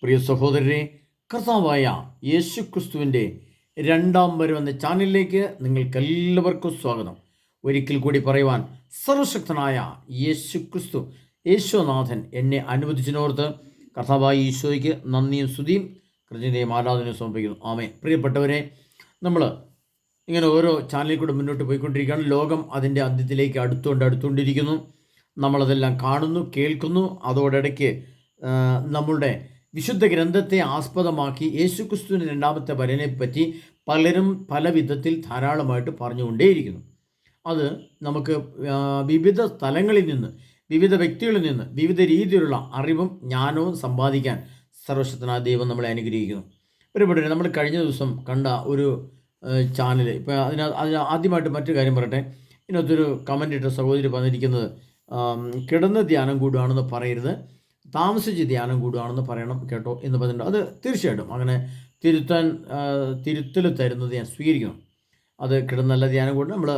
പ്രിയ സഹോദരരെ, കർത്താവായ യേശു ക്രിസ്തുവിൻ്റെ രണ്ടാം വരവെന്ന ചാനലിലേക്ക് നിങ്ങൾക്കെല്ലാവർക്കും സ്വാഗതം. ഒരിക്കൽ കൂടി പറയുവാൻ, സർവശക്തനായ യേശു ക്രിസ്തു യേശുനാഥൻ എന്നെ അനുവദിച്ചിനോർത്ത് കർത്താവായ ഈശോയ്ക്ക് നന്ദിയും സ്തുതിയും കൃതജ്ഞതയും ആരാധനയും സമർപ്പിക്കുന്നു. ആമേൻ. പ്രിയപ്പെട്ടവരെ, നമ്മൾ ഇങ്ങനെ ഓരോ ചാനലിൽ കൂടെ മുന്നോട്ട് പോയിക്കൊണ്ടിരിക്കുകയാണ്. ലോകം അതിൻ്റെ അന്ത്യത്തിലേക്ക് അടുത്തുകൊണ്ടിരിക്കുന്നു. നമ്മളതെല്ലാം കാണുന്നു, കേൾക്കുന്നു. അതോടിടയ്ക്ക് നമ്മളുടെ വിശുദ്ധ ഗ്രന്ഥത്തെ ആസ്പദമാക്കി യേശുക്രിസ്തുവിൻ്റെ രണ്ടാമത്തെ വരനെപ്പറ്റി പലരും പല വിധത്തിൽ ധാരാളമായിട്ട് പറഞ്ഞുകൊണ്ടേയിരിക്കുന്നു. അത് നമുക്ക് വിവിധ സ്ഥലങ്ങളിൽ നിന്ന്, വിവിധ വ്യക്തികളിൽ നിന്ന് വിവിധ രീതിയിലുള്ള അറിവും ജ്ഞാനവും സമ്പാദിക്കാൻ സർവശക്തനായ ദൈവം നമ്മളെ അനുഗ്രഹിക്കുന്നു. ഒരുപാട് നമ്മൾ കഴിഞ്ഞ ദിവസം കണ്ട ഒരു ചാനൽ, ഇപ്പോൾ ആദ്യമായിട്ട് മറ്റൊരു കാര്യം പറയട്ടെ. ഇതിനകത്തൊരു കമൻ്റ് ഇട്ട സഹോദരി പറഞ്ഞിരിക്കുന്നത്, കിടന്ന് ധ്യാനം കൂടുകയാണെന്ന് പറയരുത്, താമസിച്ച് ധ്യാനം കൂടുകയാണെന്ന് പറയണം കേട്ടോ എന്ന് പറഞ്ഞിട്ടുണ്ട്. അത് തീർച്ചയായിട്ടും അങ്ങനെ തിരുത്തൽ തരുന്നത് ഞാൻ സ്വീകരിക്കണം. അത് കിടന്നല്ല ധ്യാനം കൂടും, നമ്മൾ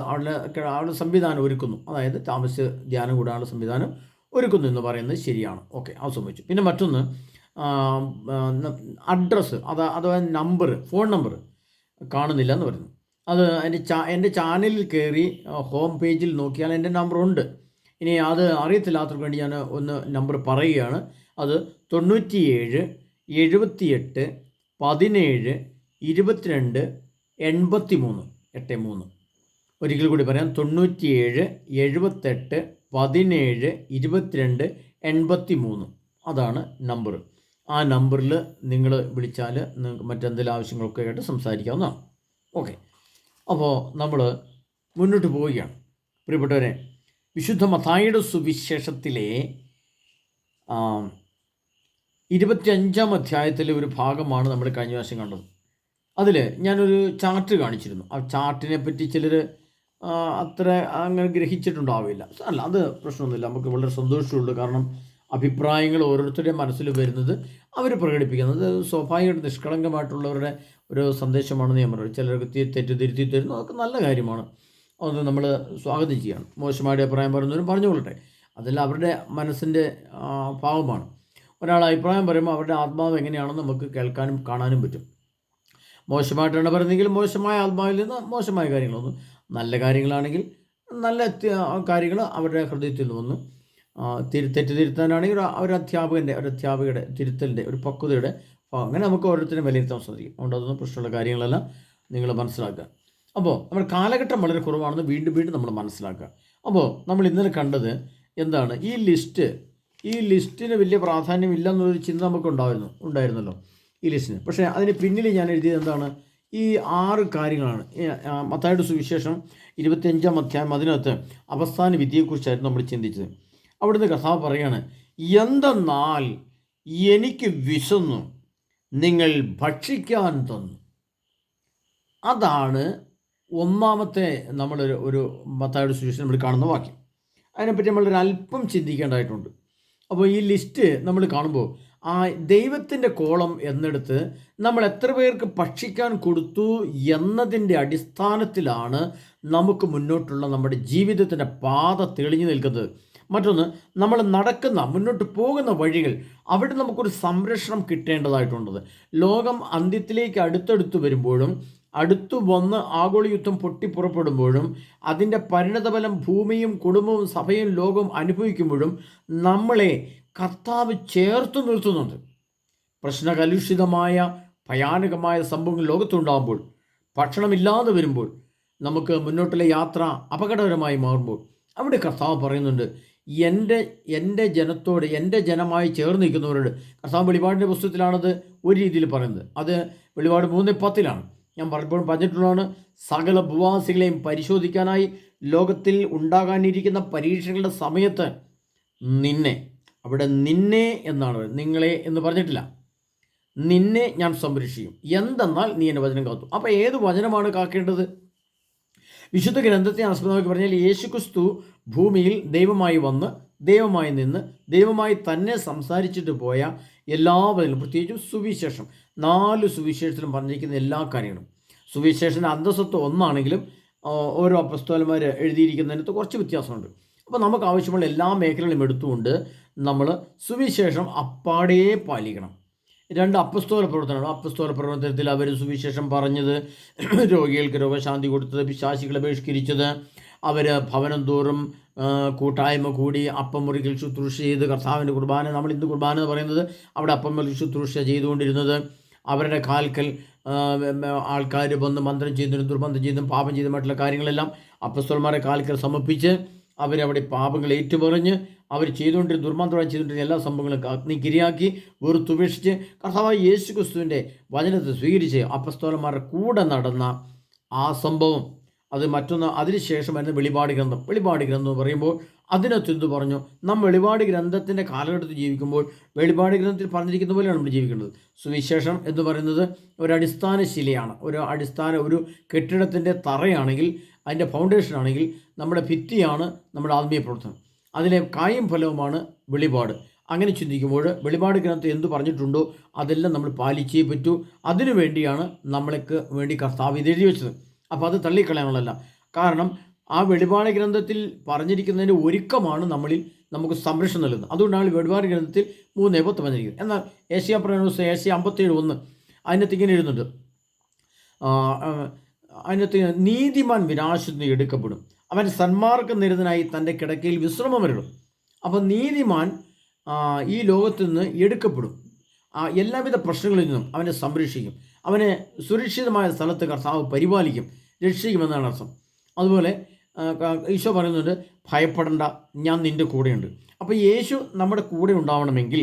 അവിടെ സംവിധാനം ഒരുക്കുന്നു, അതായത് താമസിച്ച് ധ്യാനം കൂടാനുള്ള സംവിധാനം ഒരുക്കുന്നു എന്ന് പറയുന്നത് ശരിയാണ്. ഓക്കെ, അത് സംഭവിച്ചു. പിന്നെ മറ്റൊന്ന്, അഡ്രസ്സ് അഥവാ ഫോൺ നമ്പർ കാണുന്നില്ല എന്ന് പറയുന്നു. അത് എൻ്റെ ചാനലിൽ കയറി ഹോം പേജിൽ നോക്കിയാൽ എൻ്റെ നമ്പറുണ്ട്. ഇനി അത് അറിയത്തില്ലാത്തവർക്ക് വേണ്ടി ഞാൻ ഒന്ന് നമ്പർ പറയുകയാണ്. അത് 97 78 17 22 83 83. ഒരിക്കൽ കൂടി പറയാം, 97 78 17 22 83. അതാണ് നമ്പർ. ആ നമ്പറിൽ നിങ്ങൾ വിളിച്ചാൽ നിങ്ങൾക്ക് മറ്റെന്തെങ്കിലും ആവശ്യങ്ങളൊക്കെ ആയിട്ട് സംസാരിക്കാവുന്നതാണ്. ഓക്കെ, അപ്പോൾ നമ്മൾ മുന്നോട്ട് പോവുകയാണ്. പ്രിയപ്പെട്ടവരെ, വിശുദ്ധ മത്തായിയുടെ സുവിശേഷത്തിലെ 25-ാം അധ്യായത്തിലെ ഒരു ഭാഗമാണ് നമ്മൾ കഴിഞ്ഞ പ്രാവശ്യം കണ്ടത്. അതിൽ ഞാനൊരു ചാർട്ട് കാണിച്ചിരുന്നു. ആ ചാർട്ടിനെ പറ്റി ചിലർ അത്ര അങ്ങനെ ഗ്രഹിച്ചിട്ടുണ്ടാവില്ല. അല്ല, അത് പ്രശ്നമൊന്നുമില്ല, നമുക്ക് വളരെ സന്തോഷമുള്ളൂ. കാരണം അഭിപ്രായങ്ങൾ ഓരോരുത്തരുടെയും മനസ്സിൽ വരുന്നത് അവർ പ്രകടിപ്പിക്കുന്നത് സ്വാഭാവികമായിട്ട് നിഷ്കളങ്കമായിട്ടുള്ളവരുടെ ഒരു സന്ദേശമാണെന്ന് ഞാൻ പറയും. ചിലർക്ക് തെറ്റിദ്ധരുത്തി തരുന്നു, അതൊക്കെ നല്ല കാര്യമാണ്. അത് നമ്മൾ സ്വാഗതം ചെയ്യണം. മോശമായിട്ട് അഭിപ്രായം പറയുന്നവരും പറഞ്ഞുകൊള്ളട്ടെ, അതെല്ലാം അവരുടെ മനസ്സിൻ്റെ ഭാവമാണ്. ഒരാൾ അഭിപ്രായം പറയുമ്പോൾ അവരുടെ ആത്മാവ് എങ്ങനെയാണെന്ന് നമുക്ക് കേൾക്കാനും കാണാനും പറ്റും. മോശമായിട്ടാണ് പറയുന്നതെങ്കിൽ മോശമായ ആത്മാവിൽ നിന്ന് മോശമായ കാര്യങ്ങളൊന്നും, നല്ല കാര്യങ്ങളാണെങ്കിൽ നല്ല കാര്യങ്ങൾ അവരുടെ ഹൃദയത്തിൽ നിന്ന് വന്നു. തെറ്റിദ്ധരുത്താനാണെങ്കിൽ ഒരു അധ്യാപകയുടെ തിരുത്തലിൻ്റെ ഒരു പക്വതയുടെ അങ്ങനെ നമുക്ക് ഓരോരുത്തരും വിലയിരുത്താൻ സാധിക്കും. അതുകൊണ്ട് അതൊന്നും പ്രശ്നമുള്ള കാര്യങ്ങളെല്ലാം നിങ്ങൾ മനസ്സിലാക്കുക. അപ്പോൾ നമ്മുടെ കാലഘട്ടം വളരെ കുറവാണെന്ന് വീണ്ടും നമ്മൾ മനസ്സിലാക്കുക. അപ്പോൾ നമ്മൾ ഇന്നലെ കണ്ടത് എന്താണ്? ഈ ലിസ്റ്റിന് വലിയ പ്രാധാന്യമില്ല എന്നുള്ളൊരു ചിന്ത നമുക്ക് ഉണ്ടായിരുന്നല്ലോ ഈ ലിസ്റ്റിന്. പക്ഷേ അതിന് പിന്നിൽ ഞാൻ എഴുതിയത് എന്താണ്? ഈ 6 കാര്യങ്ങളാണ്. മത്തായിയുടെ സുവിശേഷം 25-ാം അധ്യായം, അതിനകത്ത് അവസാന വിധിയെക്കുറിച്ചായിരുന്നു നമ്മൾ ചിന്തിച്ചത്. അവിടുന്ന് കഥാ പറയാണ്, എന്തെന്നാൽ എനിക്ക് വിശന്നു, നിങ്ങൾ ഭക്ഷിക്കാൻ തന്നു. അതാണ് ഒന്നാമത്തെ ഒരു മത്തായിയുടെ സുവിശേഷം നമ്മൾ കാണുന്ന വാക്യം. അതിനെപ്പറ്റി നമ്മളൊരു അല്പം ചിന്തിക്കേണ്ടതായിട്ടുണ്ട്. അപ്പോൾ ഈ ലിസ്റ്റ് നമ്മൾ കാണുമ്പോൾ ആ ദൈവത്തിൻ്റെ കോളം എന്നെടുത്ത് നമ്മൾ എത്ര പേർക്ക് ഭക്ഷിക്കാൻ കൊടുത്തു എന്നതിൻ്റെ അടിസ്ഥാനത്തിലാണ് നമുക്ക് മുന്നോട്ടുള്ള നമ്മുടെ ജീവിതത്തിൻ്റെ പാത തെളിഞ്ഞു നിൽക്കുന്നത്. മറ്റൊന്ന്, നമ്മൾ മുന്നോട്ട് പോകുന്ന വഴികൾ, അവിടെ നമുക്കൊരു സംരക്ഷണം കിട്ടേണ്ടതായിട്ടുള്ളത്. ലോകം അന്ത്യത്തിലേക്ക് അടുത്തടുത്ത് വരുമ്പോഴും അടുത്തു വന്ന് ആഗോള യുദ്ധം പൊട്ടിപ്പുറപ്പെടുമ്പോഴും അതിൻ്റെ പരിണതഫലം ഭൂമിയും കുടുംബവും സഭയും ലോകവും അനുഭവിക്കുമ്പോഴും നമ്മളെ കർത്താവ് ചേർത്ത് നിർത്തുന്നുണ്ട്. പ്രശ്നകലുഷിതമായ ഭയാനകമായ സംഭവങ്ങൾ ലോകത്തുണ്ടാകുമ്പോൾ, ഭക്ഷണമില്ലാതെ വരുമ്പോൾ, നമുക്ക് മുന്നോട്ടുള്ള യാത്ര അപകടകരമായി മാറുമ്പോൾ, അവിടെ കർത്താവ് പറയുന്നുണ്ട്, എൻ്റെ ജനത്തോട്, എൻ്റെ ജനമായി ചേർന്ന് നിൽക്കുന്നവരോട്. കർത്താവ് വെളിപാടിൻ്റെ പുസ്തകത്തിലാണത് ഒരു രീതിയിൽ പറയുന്നത്. അത് വെളിപാട് 3:10 ഞാൻ പലപ്പോഴും പറഞ്ഞിട്ടുള്ളതാണ്. സകല ഭൂവാസികളെയും പരിശോധിക്കാനായി ലോകത്തിൽ ഉണ്ടാകാനിരിക്കുന്ന പരീക്ഷകളുടെ സമയത്ത് അവിടെ നിന്നെ എന്നാണ്, നിങ്ങളെ എന്ന് പറഞ്ഞിട്ടില്ല. നിന്നെ ഞാൻ സംരക്ഷിക്കും, എന്തെന്നാൽ നീ എൻ്റെ വചനം കാത്തു. അപ്പോൾ ഏത് വചനമാണ് കാക്കേണ്ടത്? വിശുദ്ധ ഗ്രന്ഥത്തെ ആസ്പദമാക്കി പറഞ്ഞാൽ യേശുക്രിസ്തു ഭൂമിയിൽ ദൈവമായി വന്ന്, ദൈവമായി നിന്ന്, ദൈവമായി തന്നെ സംസാരിച്ചിട്ട് പോയ എല്ലാ വചനങ്ങളും, പ്രത്യേകിച്ചും സുവിശേഷം, 4 സുവിശേഷത്തിലും പറഞ്ഞിരിക്കുന്ന എല്ലാ കാര്യങ്ങളും. സുവിശേഷൻ്റെ അന്തസ്സത്വം ഒന്നാണെങ്കിലും ഓരോ അപ്പോസ്തലന്മാർ എഴുതിയിരിക്കുന്നതിനകത്ത് കുറച്ച് വ്യത്യാസമുണ്ട്. അപ്പോൾ നമുക്ക് ആവശ്യമുള്ള എല്ലാ മേഖലകളും എടുത്തുകൊണ്ട് നമ്മൾ സുവിശേഷം അപ്പാടെ പാലിക്കണം. രണ്ട് അപ്പസ്തോല പ്രവർത്തനമാണ്. അപ്പസ്തോല പ്രവർത്തനത്തിൽ അവർ സുവിശേഷം പറഞ്ഞത്, രോഗികൾക്ക് രോഗശാന്തി കൊടുത്തത്, പിശാചികളെ ബഹിഷ്കരിച്ചത്, അവർ ഭവനം തോറും കൂട്ടായ്മ കൂടി അപ്പം മുറിക്കൽ ശുശ്രൂഷ ചെയ്ത് കർത്താവിൻ്റെ കുർബാന, നമ്മൾ ഇന്ന് കുർബാന എന്ന് പറയുന്നത്, അവിടെ അപ്പം മുറിക്കൽ ശുശ്രൂഷ ചെയ്തുകൊണ്ടിരുന്നത്, അവരുടെ കാൽക്കൽ ആൾക്കാർ വന്ന് മന്ത്രം ചെയ്യുന്നതും ദുർബന്ധം ചെയ്യുന്നതും പാപം ചെയ്തതുമായിട്ടുള്ള കാര്യങ്ങളെല്ലാം അപ്പസ്തോലന്മാരെ കാൽക്കൽ സമർപ്പിച്ച് അവരവിടെ പാപങ്ങൾ ഏറ്റുപറഞ്ഞ് അവർ ചെയ്തുകൊണ്ടിരുന്ന ദുർമന്ത്രമായി ചെയ്തുകൊണ്ടിരുന്ന എല്ലാ സംഭവങ്ങളും അഗ്നിക്കിരയാക്കി വെറുത്തുപേക്ഷിച്ച് കർത്താവായ യേശു ക്രിസ്തുവിൻ്റെ വചനത്തെ സ്വീകരിച്ച് അപ്പസ്തോലന്മാരുടെ കൂടെ നടന്ന ആ സംഭവം. അത് മറ്റൊന്ന്, അതിനുശേഷം വരുന്ന വെളിപാട് ഗ്രന്ഥം. വെളിപാട് ഗ്രന്ഥം എന്ന് പറയുമ്പോൾ അതിനകത്ത് എന്ത് പറഞ്ഞു? നാം വെളിപാട് ഗ്രന്ഥത്തിൻ്റെ കാലഘട്ടത്തിൽ ജീവിക്കുമ്പോൾ വെളിപാട് ഗ്രന്ഥത്തിൽ പറഞ്ഞിരിക്കുന്ന പോലെയാണ് നമ്മൾ ജീവിക്കേണ്ടത്. സുവിശേഷം എന്ന് പറയുന്നത് ഒരു അടിസ്ഥാന ശിലയാണ്, ഒരു കെട്ടിടത്തിൻ്റെ തറയാണെങ്കിൽ, അതിൻ്റെ ഫൗണ്ടേഷൻ ആണെങ്കിൽ, നമ്മുടെ ഭിത്തിയാണ് നമ്മുടെ ആത്മീയ പ്രവർത്തനം. അതിലെ കായും ഫലവുമാണ് വെളിപാട്. അങ്ങനെ ചിന്തിക്കുമ്പോൾ വെളിപാട് ഗ്രന്ഥത്തിൽ എന്ത് പറഞ്ഞിട്ടുണ്ടോ അതെല്ലാം നമ്മൾ പാലിച്ചേ പറ്റൂ. അതിനു വേണ്ടിയാണ് നമ്മൾക്ക് വേണ്ടി കർത്താവ് ഇത് എഴുതി വെച്ചത്. അപ്പോൾ അത് തള്ളിക്കളയാനുള്ളതല്ല. കാരണം ആ വെളിപാട് ഗ്രന്ഥത്തിൽ പറഞ്ഞിരിക്കുന്നതിൻ്റെ ഒരുക്കമാണ് നമുക്ക് സംരക്ഷണം നൽകുന്നത്. അതുകൊണ്ടാണ് വെളിപാട് ഗ്രന്ഥത്തിൽ 3:10 പറഞ്ഞിരിക്കുന്നത്. എന്നാൽ ഏഷ്യ പ്രവചനം ഏഷ്യ 57:1 അതിനകത്ത് ഇങ്ങനെ എഴുതുന്നുണ്ട്. അതിനകത്ത് നീതിമാൻ വിനാശത്തിന് എടുക്കപ്പെടും, അവൻ സന്മാർഗ നിരതനായി തൻ്റെ കിടക്കയിൽ വിശ്രമം വരണം. അപ്പം നീതിമാൻ ഈ ലോകത്തു നിന്ന് എടുക്കപ്പെടും. എല്ലാവിധ പ്രശ്നങ്ങളിൽ നിന്നും അവനെ സംരക്ഷിക്കും, അവനെ സുരക്ഷിതമായ സ്ഥലത്ത് കർത്താവ് പരിപാലിക്കും, രക്ഷിക്കുമെന്നാണ് അർത്ഥം. അതുപോലെ ഈശോ പറയുന്നുണ്ട്, ഭയപ്പെടേണ്ട, ഞാൻ നിൻ്റെ കൂടെയുണ്ട്. അപ്പോൾ യേശു നമ്മുടെ കൂടെ ഉണ്ടാവണമെങ്കിൽ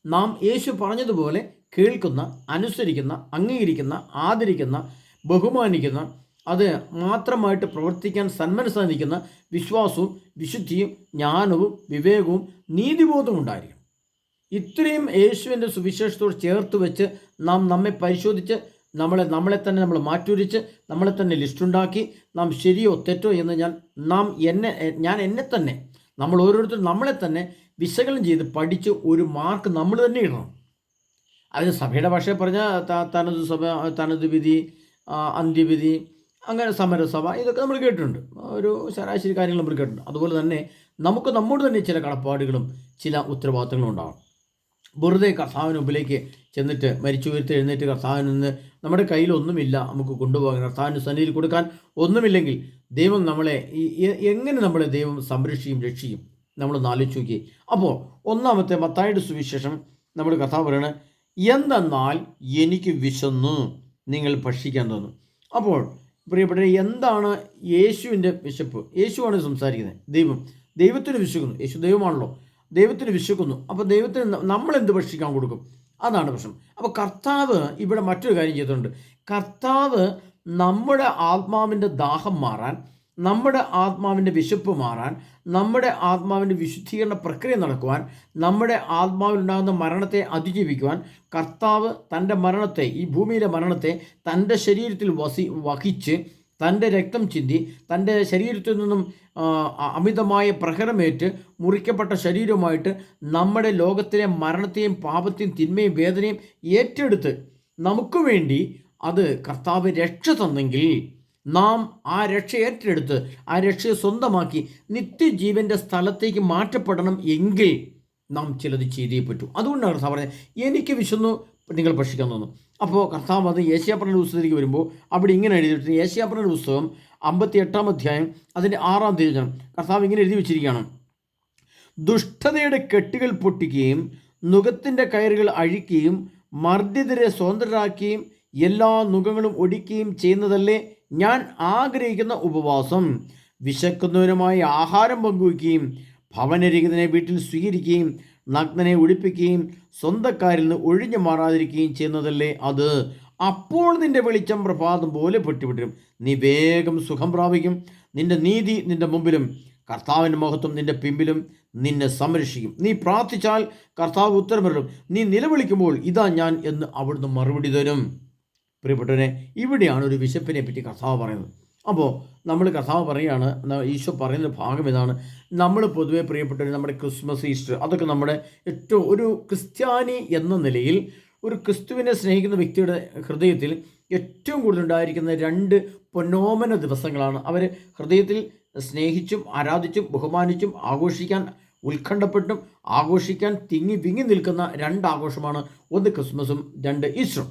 നാം യേശു പറഞ്ഞതുപോലെ കേൾക്കുന്ന, അനുസരിക്കുന്ന, അംഗീകരിക്കുന്ന, ആദരിക്കുന്ന, ബഹുമാനിക്കുന്ന, അത് മാത്രമായിട്ട് പ്രവർത്തിക്കാൻ സന്മനസ്സായി നിൽക്കുന്ന വിശ്വാസവും വിശുദ്ധിയും ജ്ഞാനവും വിവേകവും നീതിബോധവും ഉണ്ടായിരിക്കും. ഇത്രയും യേശുവിൻ്റെ സുവിശേഷത്തോട് ചേർത്ത് വെച്ച് നമ്മെ പരിശോധിച്ച് നമ്മളെ തന്നെ നമ്മൾ മാറ്റുരച്ച് നമ്മളെ തന്നെ ലിസ്റ്റുണ്ടാക്കി നാം ശരിയോ തെറ്റോ എന്ന് ഞാൻ എന്നെ തന്നെ, നമ്മൾ ഓരോരുത്തരും നമ്മളെ തന്നെ വിശകലനം ചെയ്ത് പഠിച്ച് ഒരു മാർക്ക് നമ്മൾ തന്നെ ഇടണം. അതിന് സഭയുടെ ഭാഷയെ പറഞ്ഞാൽ തനത് വിധി, അന്ത്യവിധി, അങ്ങനെ സമരസഭ, ഇതൊക്കെ നമ്മൾ കേട്ടിട്ടുണ്ട്. ഒരു ശരാശരി കാര്യങ്ങൾ നമ്മൾ കേട്ടിട്ടുണ്ട്. അതുപോലെ തന്നെ നമുക്ക് നമ്മോട് തന്നെ ചില കടപ്പാടുകളും ചില ഉത്തരവാദിത്തങ്ങളും ഉണ്ടാകും. വെറുതെ കർത്താവിന് മുമ്പിലേക്ക് ചെന്നിട്ട് മരിച്ചു ഉയർത്തി എഴുന്നേറ്റ് കർത്താവിൽ നിന്ന് നമ്മുടെ കയ്യിലൊന്നുമില്ല നമുക്ക് കൊണ്ടുപോകാൻ, കർത്താവിന് സന്നിധിയിൽ കൊടുക്കാൻ ഒന്നുമില്ലെങ്കിൽ ദൈവം എങ്ങനെ നമ്മളെ ദൈവം സംരക്ഷിക്കും, രക്ഷിക്കും? നമ്മളൊന്ന് ആലോചിച്ച് നോക്കി. അപ്പോൾ ഒന്നാമത്തെ മത്തായിയുടെ സുവിശേഷം നമ്മൾ കർത്താവ് പറയണത്, എന്തെന്നാൽ എനിക്ക് വിശന്നു നിങ്ങൾ ഭക്ഷിക്കാൻ തോന്നും. അപ്പോൾ പ്രിയപ്പെട്ട, എന്താണ് യേശുവിൻ്റെ വിശപ്പ്? യേശുവാണ് സംസാരിക്കുന്നത്. ദൈവത്തിന് വിശക്കുന്നു. യേശു ദൈവമാണല്ലോ, ദൈവത്തിന് വിശക്കുന്നു. അപ്പോൾ ദൈവത്തിന് നമ്മളെന്ത് ഭക്ഷിക്കാൻ കൊടുക്കും? അതാണ് പ്രശ്നം. അപ്പോൾ കർത്താവ് ഇവിടെ മറ്റൊരു കാര്യം ചെയ്തിട്ടുണ്ട്. കർത്താവ് നമ്മുടെ ആത്മാവിൻ്റെ ദാഹം മാറാൻ, നമ്മുടെ ആത്മാവിൻ്റെ വിശപ്പ് മാറാൻ, നമ്മുടെ ആത്മാവിൻ്റെ വിശുദ്ധീകരണ പ്രക്രിയ നടക്കുവാൻ, നമ്മുടെ ആത്മാവിലുണ്ടാകുന്ന മരണത്തെ അതിജീവിക്കുവാൻ കർത്താവ് തൻ്റെ മരണത്തെ, ഈ ഭൂമിയിലെ മരണത്തെ തൻ്റെ ശരീരത്തിൽ വഹിച്ച് തൻ്റെ രക്തം ചിന്തി തൻ്റെ ശരീരത്തിൽ നിന്നും അമിതമായ പ്രഹരമേറ്റ് മുറിക്കപ്പെട്ട ശരീരവുമായിട്ട് നമ്മുടെ ലോകത്തിലെ മരണത്തെയും പാപത്തെയും തിന്മയും വേദനയും ഏറ്റെടുത്ത് നമുക്ക് വേണ്ടി അത് കർത്താവ് രക്ഷ തന്നെങ്കിൽ നാം ആ രക്ഷ ഏറ്റെടുത്ത് ആ രക്ഷയെ സ്വന്തമാക്കി നിത്യജീവൻ്റെ സ്ഥലത്തേക്ക് മാറ്റപ്പെടണം എങ്കിൽ നാം ചിലത് ചെയ്തേ പറ്റൂ. അതുകൊണ്ടാണ് കർത്താവ് പറഞ്ഞത്, എനിക്ക് വിശന്നു നിങ്ങൾ ഭക്ഷിക്കാൻ തോന്നും. അപ്പോൾ കർത്താവ് അത് യേശയ്യാപ്രവചന പുസ്തകത്തിലേക്ക് വരുമ്പോൾ അവിടെ ഇങ്ങനെ എഴുതിയിട്ട്, യേശയ്യാപ്രവചന പുസ്തകം 58-ാം അധ്യായം അതിൻ്റെ 6-ാം തിരുവചനം കർത്താവ് ഇങ്ങനെ എഴുതി വെച്ചിരിക്കുകയാണ്, ദുഷ്ടതയുടെ കെട്ടുകൾ പൊട്ടിക്കുകയും നുകത്തിൻ്റെ കയറുകൾ അഴിക്കുകയും മർദ്ദിതരെ സ്വതന്ത്രരാക്കുകയും എല്ലാ നുകങ്ങളും ഒടിക്കുകയും ചെയ്യുന്നതല്ലേ ഞാൻ ആഗ്രഹിക്കുന്ന ഉപവാസം. വിശക്കുന്നവരുമായി ആഹാരം പങ്കുവയ്ക്കുകയും ഭവനരഹിതനെ വീട്ടിൽ സ്വീകരിക്കുകയും നഗ്നനെ ഒഴിപ്പിക്കുകയും സ്വന്തക്കാരിൽ നിന്ന് ഒഴിഞ്ഞു മാറാതിരിക്കുകയും ചെയ്യുന്നതല്ലേ അത്. അപ്പോൾ നിന്റെ വെളിച്ചം പ്രഭാതം പോലെ പൊട്ടിവിട്ടും നീ വേഗം സുഖം പ്രാപിക്കും. നിന്റെ നീതി നിന്റെ മുമ്പിലും കർത്താവിൻ്റെ മഹത്വം നിന്റെ പിമ്പിലും നിന്നെ സംരക്ഷിക്കും. നീ പ്രാർത്ഥിച്ചാൽ കർത്താവ് ഉത്തരമരുളും. നീ നിലവിളിക്കുമ്പോൾ ഇതാ ഞാൻ എന്ന് അവിടുന്ന് മറുപടി തരും. പ്രിയപ്പെട്ടവരെ, ഇവിടെയാണ് ഒരു വിശപ്പിനെ പറ്റി കർത്താവ് പറയുന്നത്. അപ്പോൾ നമ്മൾ കർത്താവ് പറയുകയാണ്, ഈശോ പറയുന്ന ഭാഗം ഇതാണ്. നമ്മൾ പൊതുവെ പ്രിയപ്പെട്ടവർ നമ്മുടെ ക്രിസ്മസ്, ഈസ്റ്റർ, അതൊക്കെ നമ്മുടെ ഏറ്റവും ഒരു ക്രിസ്ത്യാനി എന്ന നിലയിൽ ഒരു ക്രിസ്തുവിനെ സ്നേഹിക്കുന്ന വ്യക്തിയുടെ ഹൃദയത്തിൽ ഏറ്റവും കൂടുതൽ ഉണ്ടായിരിക്കുന്ന 2 പൊന്നോമന ദിവസങ്ങളാണ്. അവർ ഹൃദയത്തിൽ സ്നേഹിച്ചും ആരാധിച്ചും ബഹുമാനിച്ചും ആഘോഷിക്കാൻ ഉത്കണ്ഠപ്പെട്ടും ആഘോഷിക്കാൻ തിങ്ങി വിങ്ങി നിൽക്കുന്ന രണ്ട് ആഘോഷമാണ്. ഒന്ന് ക്രിസ്മസും, രണ്ട് ഈസ്റ്ററും.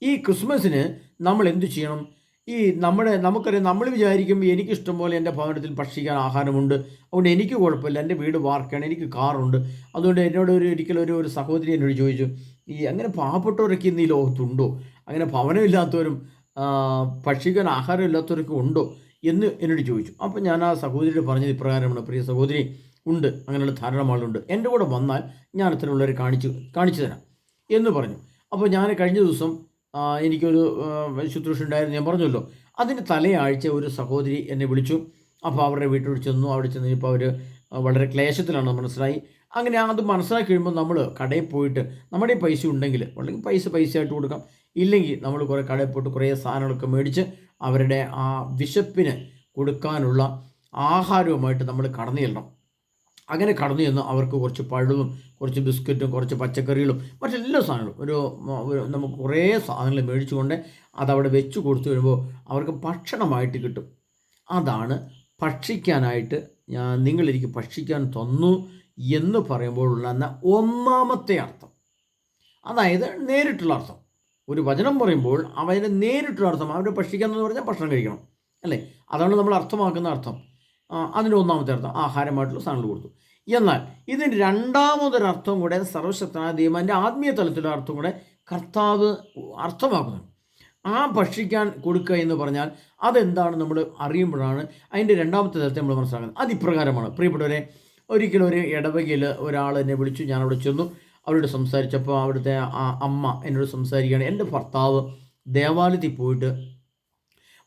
ഈ ക്രിസ്മസിന് നമ്മൾ എന്തു ചെയ്യണം? ഈ നമുക്കറിയാം, നമ്മൾ വിചാരിക്കും എനിക്കിഷ്ടം പോലെ എൻ്റെ ഭവനത്തിൽ ഭക്ഷിക്കാൻ ആഹാരമുണ്ട്, അതുകൊണ്ട് എനിക്ക് കുഴപ്പമില്ല, എൻ്റെ വീട് വാർക്കുകയാണ്, എനിക്ക് കാറുണ്ട്. അതുകൊണ്ട് എന്നോട് ഒരിക്കലും ഒരു സഹോദരി എന്നോട് ചോദിച്ചു, അങ്ങനെ പാവപ്പെട്ടവരൊക്കെ ഇന്ന് ഈ ലോകത്തുണ്ടോ? അങ്ങനെ ഭവനമില്ലാത്തവരും ഭക്ഷിക്കാൻ ആഹാരമില്ലാത്തവരൊക്കെ ഉണ്ടോ എന്ന് എന്നോട് ചോദിച്ചു. അപ്പോൾ ഞാൻ ആ സഹോദരിയോട് പറഞ്ഞത് ഇപ്രകാരമാണ്: പ്രിയ സഹോദരി, ഉണ്ട്, അങ്ങനെയുള്ള ധാരാളം ആളുണ്ട്. എൻ്റെ കൂടെ വന്നാൽ ഞാൻ അത്തരമുള്ളവരെ കാണിച്ചു തരാം എന്ന് പറഞ്ഞു. അപ്പോൾ ഞാൻ കഴിഞ്ഞ ദിവസം എനിക്കൊരു ശുശ്രൂഷ ഉണ്ടായിരുന്നു, ഞാൻ പറഞ്ഞല്ലോ. അതിൻ്റെ തലയാഴ്ച ഒരു സഹോദരി എന്നെ വിളിച്ചു. അപ്പോൾ അവരുടെ വീട്ടിൽ ചെന്നു. അവിടെ ചെന്ന് ഇപ്പോൾ അവർ വളരെ ക്ലേശത്തിലാണെന്ന് മനസ്സിലായി. അങ്ങനെ അത് മനസ്സിലാക്കി കഴിയുമ്പോൾ നമ്മൾ കടയിൽ പോയിട്ട് നമ്മുടെ പൈസ ഉണ്ടെങ്കിൽ, അല്ലെങ്കിൽ പൈസയായിട്ട് കൊടുക്കാം, ഇല്ലെങ്കിൽ നമ്മൾ കുറേ കടയിൽ പോയിട്ട് കുറേ സാധനങ്ങളൊക്കെ മേടിച്ച് അവരുടെ ആ വിശപ്പിന് കൊടുക്കാനുള്ള ആഹാരവുമായിട്ട് നമ്മൾ കടന്നു ചെല്ലണം. അങ്ങനെ കടന്നു ചെന്ന് അവർക്ക് കുറച്ച് പഴവും കുറച്ച് ബിസ്ക്കറ്റും കുറച്ച് പച്ചക്കറികളും മറ്റെല്ലാ സാധനങ്ങളും നമുക്ക് കുറേ സാധനങ്ങൾ മേടിച്ചുകൊണ്ട് അതവിടെ വെച്ച് കൊടുത്തു വരുമ്പോൾ അവർക്ക് ഭക്ഷണമായിട്ട് കിട്ടും. അതാണ് ഭക്ഷിക്കാനായിട്ട് നിങ്ങളെനിക്ക് ഭക്ഷിക്കാൻ തന്നു എന്ന് പറയുമ്പോഴുള്ള ഒന്നാമത്തെ അർത്ഥം. അതായത് നേരിട്ടുള്ള അർത്ഥം. ഒരു വചനം പറയുമ്പോൾ അവൻ്റെ നേരിട്ടുള്ള അർത്ഥം, അവരെ ഭക്ഷിക്കാമെന്ന് പറഞ്ഞാൽ ഭക്ഷണം കഴിക്കണം, അല്ലേ? അതാണ് നമ്മൾ അർത്ഥമാക്കുന്ന അർത്ഥം. അതിൻ്റെ ഒന്നാമത്തെ അർത്ഥം ആഹാരമായിട്ടുള്ള സാധനങ്ങൾ കൊടുത്തു. എന്നാൽ ഇതിന് രണ്ടാമതൊരർത്ഥം കൂടെ സർവശക്തനായ ദൈവം, എൻ്റെ ആത്മീയ തലത്തിലുള്ള അർത്ഥം കൂടെ കർത്താവ് അർത്ഥമാക്കുന്നുണ്ട്. ആ ഭക്ഷിക്കാൻ കൊടുക്കുക എന്ന് പറഞ്ഞാൽ അതെന്താണ് നമ്മൾ അറിയുമ്പോഴാണ് അതിൻ്റെ രണ്ടാമത്തെ തലത്തെ നമ്മൾ മനസ്സിലാക്കുന്നത്. അതിപ്രകാരമാണ്. പ്രിയപ്പെട്ടവരെ, ഒരിക്കലും ഒരു ഇടവകയിൽ ഒരാൾ എന്നെ വിളിച്ചു. ഞാൻ അവിടെ ചെന്നു, അവരോട് സംസാരിച്ചപ്പോൾ അവിടുത്തെ അമ്മ എന്നോട് സംസാരിക്കുകയാണ്. എൻ്റെ ഭർത്താവ് ദേവാലയത്തിൽ പോയിട്ട്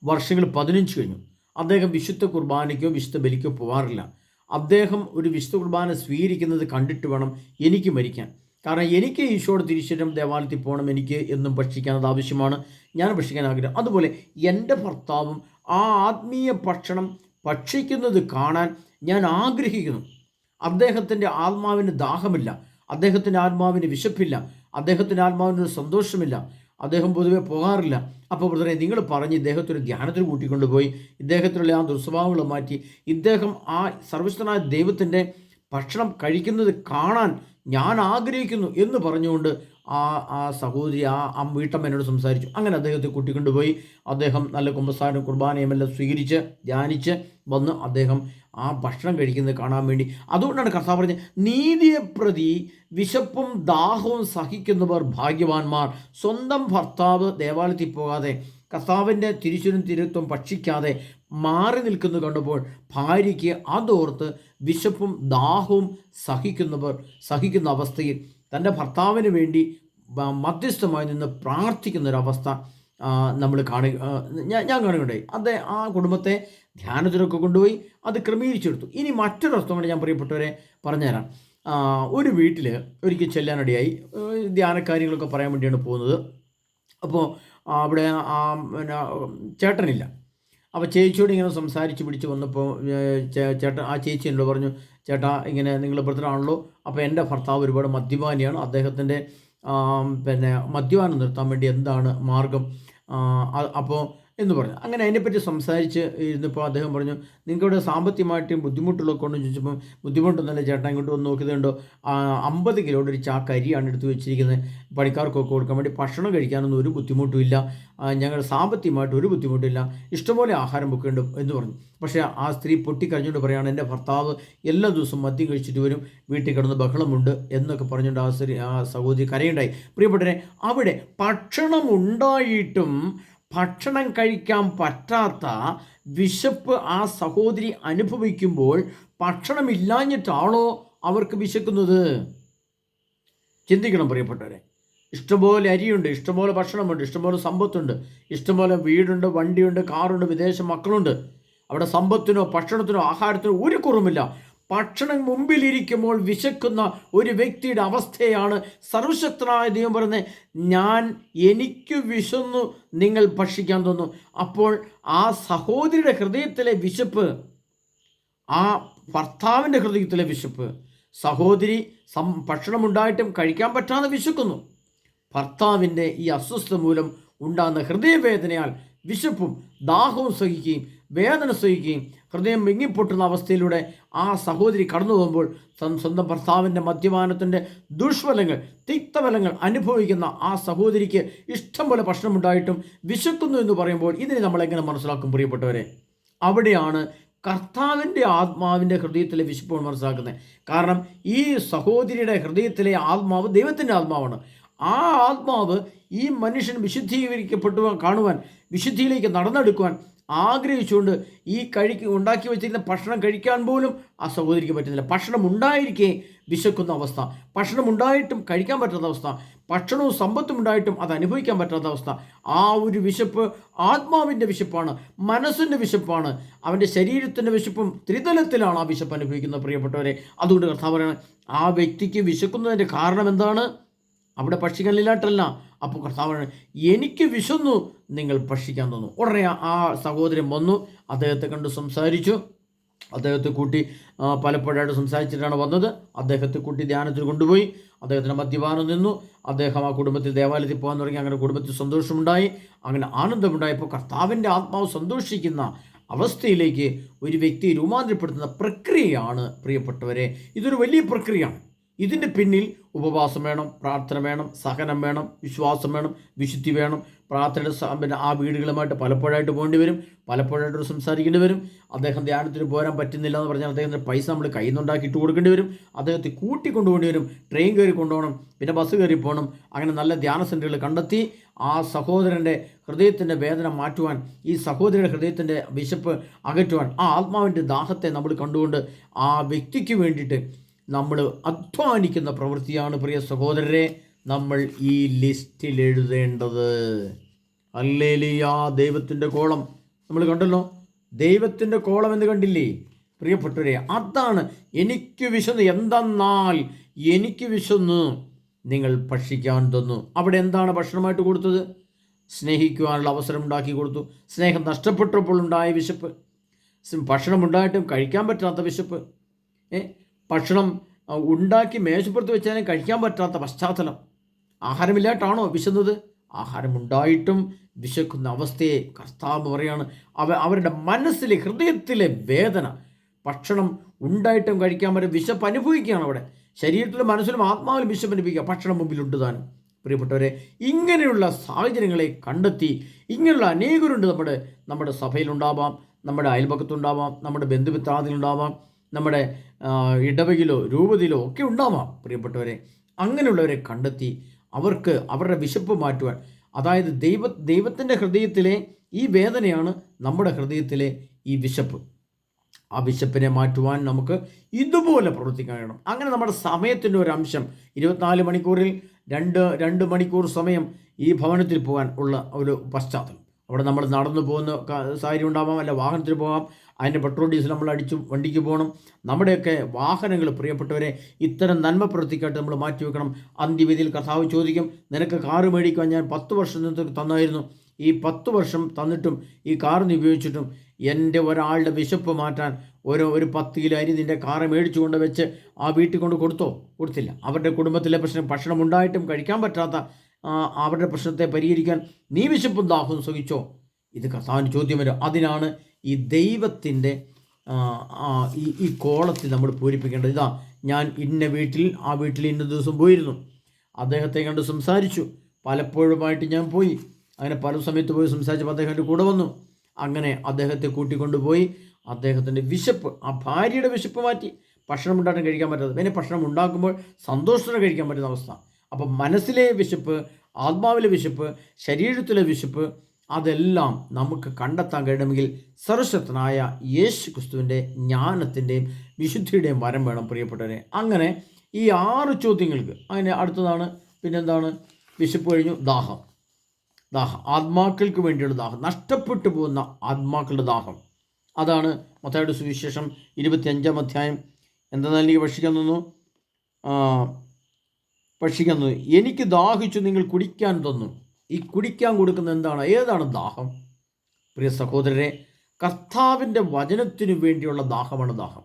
വർഷങ്ങൾ 15 കഴിഞ്ഞു. അദ്ദേഹം വിശുദ്ധ കുർബാനയ്ക്കോ വിശുദ്ധ ബലിക്കോ പോകാറില്ല. അദ്ദേഹം ഒരു വിശുദ്ധ കുർബാന സ്വീകരിക്കുന്നത് കണ്ടിട്ട് വേണം എനിക്ക് മരിക്കാൻ. കാരണം എനിക്ക് ഈശോയുടെ തിരിച്ചരം ദേവാലയത്തിൽ പോകണം, എനിക്ക് എന്നും ഭക്ഷിക്കാനത് ആവശ്യമാണ്, ഞാൻ ഭക്ഷിക്കാൻ ആഗ്രഹം. അതുപോലെ എൻ്റെ ഭർത്താവും ആ ആത്മീയ ഭക്ഷണം ഭക്ഷിക്കുന്നത് കാണാൻ ഞാൻ ആഗ്രഹിക്കുന്നു. അദ്ദേഹത്തിൻ്റെ ആത്മാവിന് ദാഹമില്ല, അദ്ദേഹത്തിൻ്റെ ആത്മാവിന് വിശപ്പില്ല, അദ്ദേഹത്തിൻ്റെ ആത്മാവിന് സന്തോഷമില്ല, അദ്ദേഹം പൊതുവെ പോകാറില്ല. അപ്പോൾ ബ്രദറെ, നിങ്ങൾ പറഞ്ഞ് ഇദ്ദേഹത്തൊരു ധ്യാനത്തിൽ കൂട്ടിക്കൊണ്ടുപോയി ഇദ്ദേഹത്തിലുള്ള ആ ദുസ്വഭാവങ്ങൾ മാറ്റി ഇദ്ദേഹം ആ സർവശക്തനായ ദൈവത്തിൻ്റെ ഭക്ഷണം കഴിക്കുന്നത് കാണാൻ ഞാൻ ആഗ്രഹിക്കുന്നു എന്ന് പറഞ്ഞുകൊണ്ട് ആ സഹോദരി ആ വീട്ടമ്മ എന്നോട് സംസാരിച്ചു. അങ്ങനെ അദ്ദേഹത്തെ കൂട്ടിക്കൊണ്ടുപോയി അദ്ദേഹം നല്ല കുമ്പസാരം കുർബാനയും എല്ലാം സ്വീകരിച്ച് ധ്യാനിച്ച് വന്ന് അദ്ദേഹം ആ ഭക്ഷണം കഴിക്കുന്നത് കാണാൻ വേണ്ടി. അതുകൊണ്ടാണ് കർത്താവ് പറഞ്ഞത്, നീതിയെ പ്രതി വിശപ്പും ദാഹവും സഹിക്കുന്നവർ ഭാഗ്യവാന്മാർ. സ്വന്തം ഭർത്താവ് ദേവാലയത്തിൽ പോകാതെ കർത്താവിൻ്റെ തിരിച്ചുരും തിരുത്വം ഭക്ഷിക്കാതെ മാറി നിൽക്കുന്നത് കണ്ടപ്പോൾ ഭാര്യയ്ക്ക് അതോർത്ത് വിശപ്പും ദാഹവും സഹിക്കുന്ന അവസ്ഥയിൽ തൻ്റെ ഭർത്താവിന് വേണ്ടി മധ്യസ്ഥമായി നിന്ന് പ്രാർത്ഥിക്കുന്നൊരവസ്ഥ നമ്മൾ ഞാൻ കാണുകയുണ്ടായി. ആ കുടുംബത്തെ ധ്യാനത്തിലൊക്കെ കൊണ്ടുപോയി അത് ക്രമീകരിച്ചെടുത്തു. ഇനി മറ്റൊരർത്ഥം കൂടി ഞാൻ പ്രിയപ്പെട്ടവരെ പറഞ്ഞുതരാം. ഒരു വീട്ടിൽ ഒരിക്കൽ ചെല്ലാനിടയായി. ധ്യാനകാര്യങ്ങളൊക്കെ പറയാൻ വേണ്ടിയാണ് പോകുന്നത്. അപ്പോൾ അവിടെ പിന്നെ ചേട്ടനില്ല. അപ്പോൾ ചേച്ചിയോട് ഇങ്ങനെ സംസാരിച്ച് പിടിച്ച് വന്നപ്പോൾ ആ ചേച്ചി എന്നോട് പറഞ്ഞു, ചേട്ടാ, ഇങ്ങനെ നിങ്ങൾ ബ്രദറാണല്ലോ, അപ്പോൾ എൻ്റെ ഭർത്താവ് ഒരുപാട് മദ്യപാനിയാണ്, അദ്ദേഹത്തിൻ്റെ പിന്നെ മദ്യപാനം നിർത്താൻ വേണ്ടി എന്താണ് മാർഗം അപ്പോൾ എന്ന് പറഞ്ഞു. അങ്ങനെ അതിനെപ്പറ്റി സംസാരിച്ച് ഇരുന്നപ്പോൾ അദ്ദേഹം പറഞ്ഞു, നിങ്ങൾക്കിവിടെ സാമ്പത്തികമായിട്ടും ബുദ്ധിമുട്ടുള്ളതൊക്കെ ഉണ്ടെന്ന് ചോദിച്ചപ്പം, ബുദ്ധിമുട്ടൊന്നുമല്ല ചേട്ടാ, ഇങ്ങോട്ട് വന്ന് നോക്കിയതുണ്ടോ, 50 കിലോയുടെ ഒരു ചാക്ക് അരിയാണ് എടുത്ത് വെച്ചിരിക്കുന്നത്, പണിക്കാർക്കൊക്കെ കൊടുക്കാൻ വേണ്ടി, ഭക്ഷണം കഴിക്കാനൊന്നും ഒരു ബുദ്ധിമുട്ടുമില്ല, ഞങ്ങൾ സാമ്പത്തികമായിട്ട് ഒരു ബുദ്ധിമുട്ടില്ല, ഇഷ്ടംപോലെ ആഹാരം ഒക്കെ ഉണ്ട് എന്ന് പറഞ്ഞു. പക്ഷേ ആ സ്ത്രീ പൊട്ടിക്കരഞ്ഞുകൊണ്ട് പറയുകയാണ്, എൻ്റെ ഭർത്താവ് എല്ലാ ദിവസവും മദ്യം കഴിച്ചിട്ട് വരും, വീട്ടിൽ കിടന്ന് ബഹളമുണ്ട് എന്നൊക്കെ പറഞ്ഞുകൊണ്ട് ആ സഹോദരി കരയുണ്ടായി. പ്രിയപ്പെട്ടവരെ, അവിടെ ഭക്ഷണം ഉണ്ടായിട്ടും ഭക്ഷണം കഴിക്കാൻ പറ്റാത്ത വിശപ്പ് ആ സഹോദരി അനുഭവിക്കുമ്പോൾ ഭക്ഷണമില്ലാഞ്ഞിട്ടാണോ അവർക്ക് വിശക്കുന്നത്? ചിന്തിക്കണം പ്രിയപ്പെട്ടവരെ. ഇഷ്ടംപോലെ അരിയുണ്ട്, ഇഷ്ടംപോലെ ഭക്ഷണമുണ്ട്, ഇഷ്ടംപോലെ സമ്പത്തുണ്ട്, ഇഷ്ടംപോലെ വീടുണ്ട്, വണ്ടിയുണ്ട്, കാറുണ്ട്, വിദേശ മക്കളുണ്ട്. അവിടെ സമ്പത്തിനോ ഭക്ഷണത്തിനോ ആഹാരത്തിനോ ഒരു കുറവുമില്ല. ഭക്ഷണം മുമ്പിലിരിക്കുമ്പോൾ വിശക്കുന്ന ഒരു വ്യക്തിയുടെ അവസ്ഥയാണ് സർവശക്തനായ ദൈവം പറയുന്നത്, എനിക്ക് വിശന്നു, നിങ്ങൾ ഭക്ഷിക്കാൻ തന്നു. അപ്പോൾ ആ സഹോദരിയുടെ ഹൃദയത്തിലെ വിശപ്പ്, ആ ഭർത്താവിൻ്റെ ഹൃദയത്തിലെ വിശപ്പ്, സഹോദരി ഭക്ഷണമുണ്ടായിട്ടും കഴിക്കാൻ പറ്റാതെ വിശക്കുന്നു. ഭർത്താവിൻ്റെ ഈ അസ്വസ്ഥത മൂലം ഉണ്ടാകുന്ന ഹൃദയവേദനയാൽ വിശപ്പും ദാഹവും സഹിക്കുകയും വേദന സഹിക്കുകയും ഹൃദയം വിങ്ങിപ്പൊട്ടുന്ന അവസ്ഥയിലൂടെ ആ സഹോദരി കടന്നു പോകുമ്പോൾ സ്വന്തം ഭർത്താവിൻ്റെ മദ്യപാനത്തിൻ്റെ ദുഷ്ഫലങ്ങൾ, തിക്തഫലങ്ങൾ അനുഭവിക്കുന്ന ആ സഹോദരിക്ക് ഇഷ്ടം പോലെ ഭക്ഷണമുണ്ടായിട്ടും വിശക്കുന്നു എന്ന് പറയുമ്പോൾ ഇതിനെ നമ്മളെങ്ങനെ മനസ്സിലാക്കും പ്രിയപ്പെട്ടവരെ? അവിടെയാണ് കർത്താവിൻ്റെ ആത്മാവിൻ്റെ ഹൃദയത്തിലെ വിശപ്പ് മനസ്സിലാക്കുന്നത്. കാരണം ഈ സഹോദരിയുടെ ഹൃദയത്തിലെ ആത്മാവ് ദൈവത്തിൻ്റെ ആത്മാവാണ്. ആ ആത്മാവ് ഈ മനുഷ്യൻ വിശുദ്ധീകരിക്കപ്പെട്ടു കാണുവാൻ, വിശുദ്ധിയിലേക്ക് നടന്നെടുക്കുവാൻ ആഗ്രഹിച്ചുകൊണ്ട് ഈ ഉണ്ടാക്കി വെച്ചിരുന്ന ഭക്ഷണം കഴിക്കാൻ പോലും ആ സഹോദരിക്ക് പറ്റുന്നില്ല. ഭക്ഷണം ഉണ്ടായിരിക്കെ വിശക്കുന്ന അവസ്ഥ, ഭക്ഷണം ഉണ്ടായിട്ടും കഴിക്കാൻ പറ്റാത്ത അവസ്ഥ, ഭക്ഷണവും സമ്പത്തും ഉണ്ടായിട്ടും അത് അനുഭവിക്കാൻ പറ്റാത്ത അവസ്ഥ. ആ ഒരു വിശപ്പ് ആത്മാവിൻ്റെ വിശപ്പാണ്, മനസ്സിൻ്റെ വിശപ്പാണ്, അവൻ്റെ ശരീരത്തിൻ്റെ വിശപ്പും ത്രിതലത്തിലാണ് ആ വിശപ്പ് അനുഭവിക്കുന്നത് പ്രിയപ്പെട്ടവരെ. അതുകൊണ്ട് കർത്താവ് പറയുന്നത് ആ വ്യക്തിക്ക് വിശക്കുന്നതിൻ്റെ കാരണം എന്താണ്? അവിടെ ഭക്ഷിക്കാനില്ലാട്ടല്ല. അപ്പോൾ കർത്താവ് എനിക്ക് വിശന്നു, നിങ്ങൾ ഭക്ഷിക്കാൻ തന്നു. ഉടനെ ആ സഹോദരൻ വന്നു, അദ്ദേഹത്തെ കണ്ട് സംസാരിച്ചു. അദ്ദേഹത്തെ കൂട്ടി പലപ്പോഴായിട്ട് സംസാരിച്ചിട്ടാണ് വന്നത്. അദ്ദേഹത്തെ കൂട്ടി ധ്യാനത്തിൽ കൊണ്ടുപോയി. അദ്ദേഹത്തിൻ്റെ മദ്യപാനം നിന്നു. അദ്ദേഹം ആ കുടുംബത്തിൽ ദേവാലയത്തിൽ പോകാൻ തുടങ്ങി. അങ്ങനെ കുടുംബത്തിൽ സന്തോഷമുണ്ടായി, അങ്ങനെ ആനന്ദമുണ്ടായപ്പോൾ കർത്താവിൻ്റെ ആത്മാവ് സന്തോഷിക്കുന്ന അവസ്ഥയിലേക്ക് ഒരു വ്യക്തി രൂപാന്തരപ്പെടുത്തുന്ന പ്രക്രിയയാണ് പ്രിയപ്പെട്ടവരെ. ഇതൊരു വലിയ പ്രക്രിയയാണ്. ഇതിൻ്റെ പിന്നിൽ ഉപവാസം വേണം, പ്രാർത്ഥന വേണം, സഹനം വേണം, വിശ്വാസം വേണം, വിശുദ്ധി വേണം. പ്രാർത്ഥനയുടെ ആ വീടുകളുമായിട്ട് പലപ്പോഴായിട്ട് പോകേണ്ടി വരും, പലപ്പോഴായിട്ട് സംസാരിക്കേണ്ടി വരും. അദ്ദേഹം ധ്യാനത്തിന് പോരാൻ പറ്റുന്നില്ല എന്ന് പറഞ്ഞാൽ അദ്ദേഹത്തിൻ്റെ പൈസ നമ്മൾ കയ്യിൽ നിന്നുണ്ടാക്കി ഇട്ട് കൊടുക്കേണ്ടി വരും. അദ്ദേഹത്തെ കൂട്ടിക്കൊണ്ടുപോകേണ്ടി വരും. ട്രെയിൻ കയറി കൊണ്ടുപോകണം, പിന്നെ ബസ് കയറി പോകണം. അങ്ങനെ നല്ല ധ്യാന സെൻ്ററുകൾ കണ്ടെത്തി ആ സഹോദരൻ്റെ ഹൃദയത്തിൻ്റെ വേദന മാറ്റുവാൻ, ഈ സഹോദരിയുടെ ഹൃദയത്തിൻ്റെ വിശപ്പ് അകറ്റുവാൻ, ആ ആത്മാവിൻ്റെ ദാഹത്തെ നമ്മൾ കണ്ടുകൊണ്ട് ആ വ്യക്തിക്ക് വേണ്ടിയിട്ട് നമ്മൾ അധ്വാനിക്കുന്ന പ്രവൃത്തിയാണ് പ്രിയ സഹോദരരെ നമ്മൾ ഈ ലിസ്റ്റിൽ എഴുതേണ്ടത്. ഹല്ലേലൂയ. ദൈവത്തിൻ്റെ കോളം നമ്മൾ കണ്ടല്ലോ. ദൈവത്തിൻ്റെ കോളം എന്ന് കണ്ടില്ലേ പ്രിയപ്പെട്ടവരെ? അതാണ് എനിക്ക് വിശന്ന്. എന്തെന്നാൽ എനിക്ക് വിശന്ന്, നിങ്ങൾ ഭക്ഷിക്കാൻ തന്നു. അവിടെ എന്താണ് ഭക്ഷണമായിട്ട് കൊടുത്തത്? സ്നേഹിക്കുവാനുള്ള അവസരം ഉണ്ടാക്കി കൊടുത്തു. സ്നേഹം നഷ്ടപ്പെട്ടപ്പോൾ ഉണ്ടായ വിശപ്പ്, ഭക്ഷണം ഉണ്ടായിട്ടും കഴിക്കാൻ പറ്റാത്ത വിശപ്പ്, ഭക്ഷണം ഉണ്ടാക്കി മേശപ്പുറത്ത് വെച്ചാലും കഴിക്കാൻ പറ്റാത്ത പശ്ചാത്തലം. ആഹാരമില്ലായിട്ടാണോ വിശന്നത്? ആഹാരമുണ്ടായിട്ടും വിശക്കുന്ന അവസ്ഥയെ കർത്താവ് പറയാണ്. അവരുടെ മനസ്സിലെ ഹൃദയത്തിലെ വേദന, ഭക്ഷണം ഉണ്ടായിട്ടും കഴിക്കാൻ പറ്റും വിശപ്പ് അനുഭവിക്കുകയാണ്. അവിടെ ശരീരത്തിലും മനസ്സിലും ആത്മാവിലും വിശപ്പ് അനുഭവിക്കുക. ഭക്ഷണം മുമ്പിലുണ്ട് താനും. പ്രിയപ്പെട്ടവരെ, ഇങ്ങനെയുള്ള സാഹചര്യങ്ങളെ കണ്ടെത്തി ഇങ്ങനെയുള്ള അനേകരുണ്ട്. നമ്മുടെ സഭയിലുണ്ടാവാം, നമ്മുടെ അയൽപക്കത്തുണ്ടാവാം, നമ്മുടെ ബന്ധുമിത്രാദികളുണ്ടാവാം, നമ്മുടെ ഇടവകയിലോ രൂപതയിലോ ഒക്കെ ഉണ്ടാവാം. പ്രിയപ്പെട്ടവരെ, അങ്ങനെയുള്ളവരെ കണ്ടെത്തി അവർക്ക് അവരുടെ വിശപ്പ് മാറ്റുവാൻ, അതായത് ദൈവത്തിൻ്റെ ഹൃദയത്തിലെ ഈ വേദനയാണ് നമ്മുടെ ഹൃദയത്തിലെ ഈ വിശപ്പ്. ആ വിശപ്പിനെ മാറ്റുവാൻ നമുക്ക് ഇതുപോലെ പ്രവർത്തിക്കാൻ കഴിയണം. അങ്ങനെ നമ്മുടെ സമയത്തിൻ്റെ ഒരു അംശം 24 മണിക്കൂറിൽ 2 മണിക്കൂർ സമയം ഈ ഭവനത്തിൽ പോകാൻ ഉള്ള ഒരു പശ്ചാത്തലം. അവിടെ നമ്മൾ നടന്നു പോകുന്ന സാഹചര്യം ഉണ്ടാവാം, അല്ല വാഹനത്തിൽ പോകാം. അതിൻ്റെ പെട്രോൾ ഡീസൽ നമ്മൾ അടിച്ച് വണ്ടിക്ക് പോകണം. നമ്മുടെയൊക്കെ വാഹനങ്ങൾ പ്രിയപ്പെട്ടവരെ ഇത്തരം നന്മ പ്രവൃത്തിക്കായിട്ട് നമ്മൾ മാറ്റിവെക്കണം. അന്ത്യവിധിയിൽ കർത്താവ് ചോദിക്കും, നിനക്ക് കാറ് മേടിക്കുവാൻ ഞാൻ 10 വർഷം തന്നായിരുന്നു. ഈ 10 വർഷം തന്നിട്ടും ഈ കാറിന് ഉപയോഗിച്ചിട്ടും എൻ്റെ ഒരാളുടെ വിശപ്പ് മാറ്റാൻ ഒരു 10 കിലോ അരി നിൻ്റെ കാറ് മേടിച്ചു കൊണ്ട് വെച്ച് ആ വീട്ടിൽ കൊണ്ട് കൊടുത്തില്ല. അവരുടെ കുടുംബത്തിലെ ഭക്ഷണം ഉണ്ടായിട്ടും കഴിക്കാൻ പറ്റാത്ത അവരുടെ പ്രശ്നത്തെ പരിഹരിക്കാൻ നീ വിശപ്പും ദാഹവും സുഖിച്ചോ? ഇത് കർത്താവിൻ്റെ ചോദ്യം വരും. അതിനാണ് ഈ ദൈവത്തിൻ്റെ ഈ കോളത്തിൽ നമ്മൾ പൂരിപ്പിക്കേണ്ടത്. ഇതാ, ഞാൻ ഇന്ന വീട്ടിൽ, ആ വീട്ടിൽ ഇന്ന ദിവസം പോയിരുന്നു, അദ്ദേഹത്തെ കണ്ട് സംസാരിച്ചു, പലപ്പോഴുമായിട്ട് ഞാൻ പോയി, അങ്ങനെ പല സമയത്ത് പോയി സംസാരിച്ചപ്പോൾ അദ്ദേഹം എൻ്റെ കൂടെ വന്നു. അങ്ങനെ അദ്ദേഹത്തെ കൂട്ടിക്കൊണ്ടുപോയി അദ്ദേഹത്തിൻ്റെ വിശപ്പ്, ആ ഭാര്യയുടെ വിശപ്പ് മാറ്റി. ഭക്ഷണം ഉണ്ടാക്കാൻ കഴിക്കാൻ പറ്റാതെ, പിന്നെ ഭക്ഷണം ഉണ്ടാക്കുമ്പോൾ സന്തോഷത്തോടെ കഴിക്കാൻ പറ്റുന്ന അവസ്ഥ. അപ്പം മനസ്സിലെ വിശപ്പ്, ആത്മാവിലെ വിശപ്പ്, ശരീരത്തിലെ വിശപ്പ്, അതെല്ലാം നമുക്ക് കണ്ടെത്താൻ കഴിയണമെങ്കിൽ സർവശക്തനായ യേശു ക്രിസ്തുവിൻ്റെ ജ്ഞാനത്തിൻ്റെയും വിശുദ്ധിയുടെയും വരം വേണം പ്രിയപ്പെട്ടവരെ. അങ്ങനെ ഈ 6 ചോദ്യങ്ങൾക്ക് അങ്ങനെ അടുത്തതാണ്. പിന്നെന്താണ്? വിശപ്പ് കഴിഞ്ഞു, ദാഹം. ആത്മാക്കൾക്ക് വേണ്ടിയുള്ള ദാഹം, നഷ്ടപ്പെട്ടു പോകുന്ന ആത്മാക്കളുടെ ദാഹം. അതാണ് മത്തായിയുടെ സുവിശേഷം 25-ാം അധ്യായം. എന്തെന്നാൽ എനിക്ക് ഭക്ഷിക്കാൻ തന്നു, എനിക്ക് ദാഹിച്ചു, നിങ്ങൾ കുടിക്കാൻ തന്നു. ഈ കുടിക്കാൻ കൊടുക്കുന്ന എന്താണ്? ഏതാണ് ദാഹം? പ്രിയ സഹോദരരെ, കർത്താവിൻ്റെ വചനത്തിനു വേണ്ടിയുള്ള ദാഹമാണ് ദാഹം.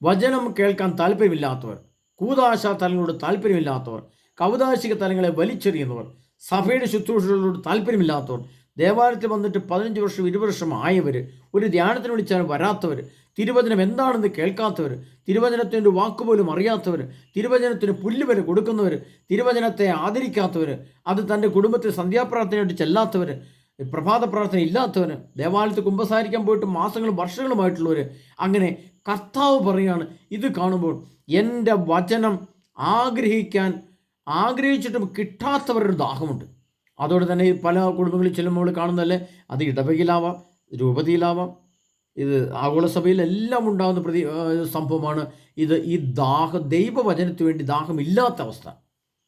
വചനം കേൾക്കാൻ താല്പര്യമില്ലാത്തവർ, കൂദാശ തലങ്ങളോട് താല്പര്യമില്ലാത്തവർ, കൗദാശിക തലങ്ങളെ വലിച്ചെറിയുന്നവർ, സഭയുടെ ശുശ്രൂഷകളോട് താല്പര്യമില്ലാത്തവർ, ദേവാലയത്തിൽ വന്നിട്ട് 15 വർഷം 20 വർഷം ആയവർ, ഒരു ധ്യാനത്തിന് വിളിച്ചാൽ വരാത്തവർ, തിരുവചനം എന്താണെന്ന് കേൾക്കാത്തവർ, തിരുവചനത്തിൻ്റെ ഒരു വാക്കുപോലും അറിയാത്തവർ, തിരുവചനത്തിന് പുല്ലുവില കൊടുക്കുന്നവർ, തിരുവചനത്തെ ആദരിക്കാത്തവർ, അത് തൻ്റെ കുടുംബത്തിൽ സന്ധ്യാപ്രാർത്ഥനയായിട്ട് ചെല്ലാത്തവർ, പ്രഭാത പ്രാർത്ഥന ഇല്ലാത്തവർ, ദേവാലയത്തിൽ കുമ്പസാരിക്കാൻ പോയിട്ട് മാസങ്ങളും വർഷങ്ങളുമായിട്ടുള്ളവർ, അങ്ങനെ കർത്താവ് പറയുകയാണ്, ഇത് കാണുമ്പോൾ എൻ്റെ വചനം ആഗ്രഹിച്ചിട്ടും കിട്ടാത്തവരുടെ ദാഹമുണ്ട്. അതോടെ തന്നെ പല കുടുംബങ്ങളിൽ ചെല്ലുമ്പോൾ കാണുന്നതല്ലേ, അത് ഇടവകയിലാവാം, രൂപതയിലാവാം, ഇത് ആഗോളസഭയിലെല്ലാം ഉണ്ടാകുന്ന സംഭവമാണ് ഇത്. ഈ ദൈവവചനത്തിന് വേണ്ടി ദാഹമില്ലാത്ത അവസ്ഥ,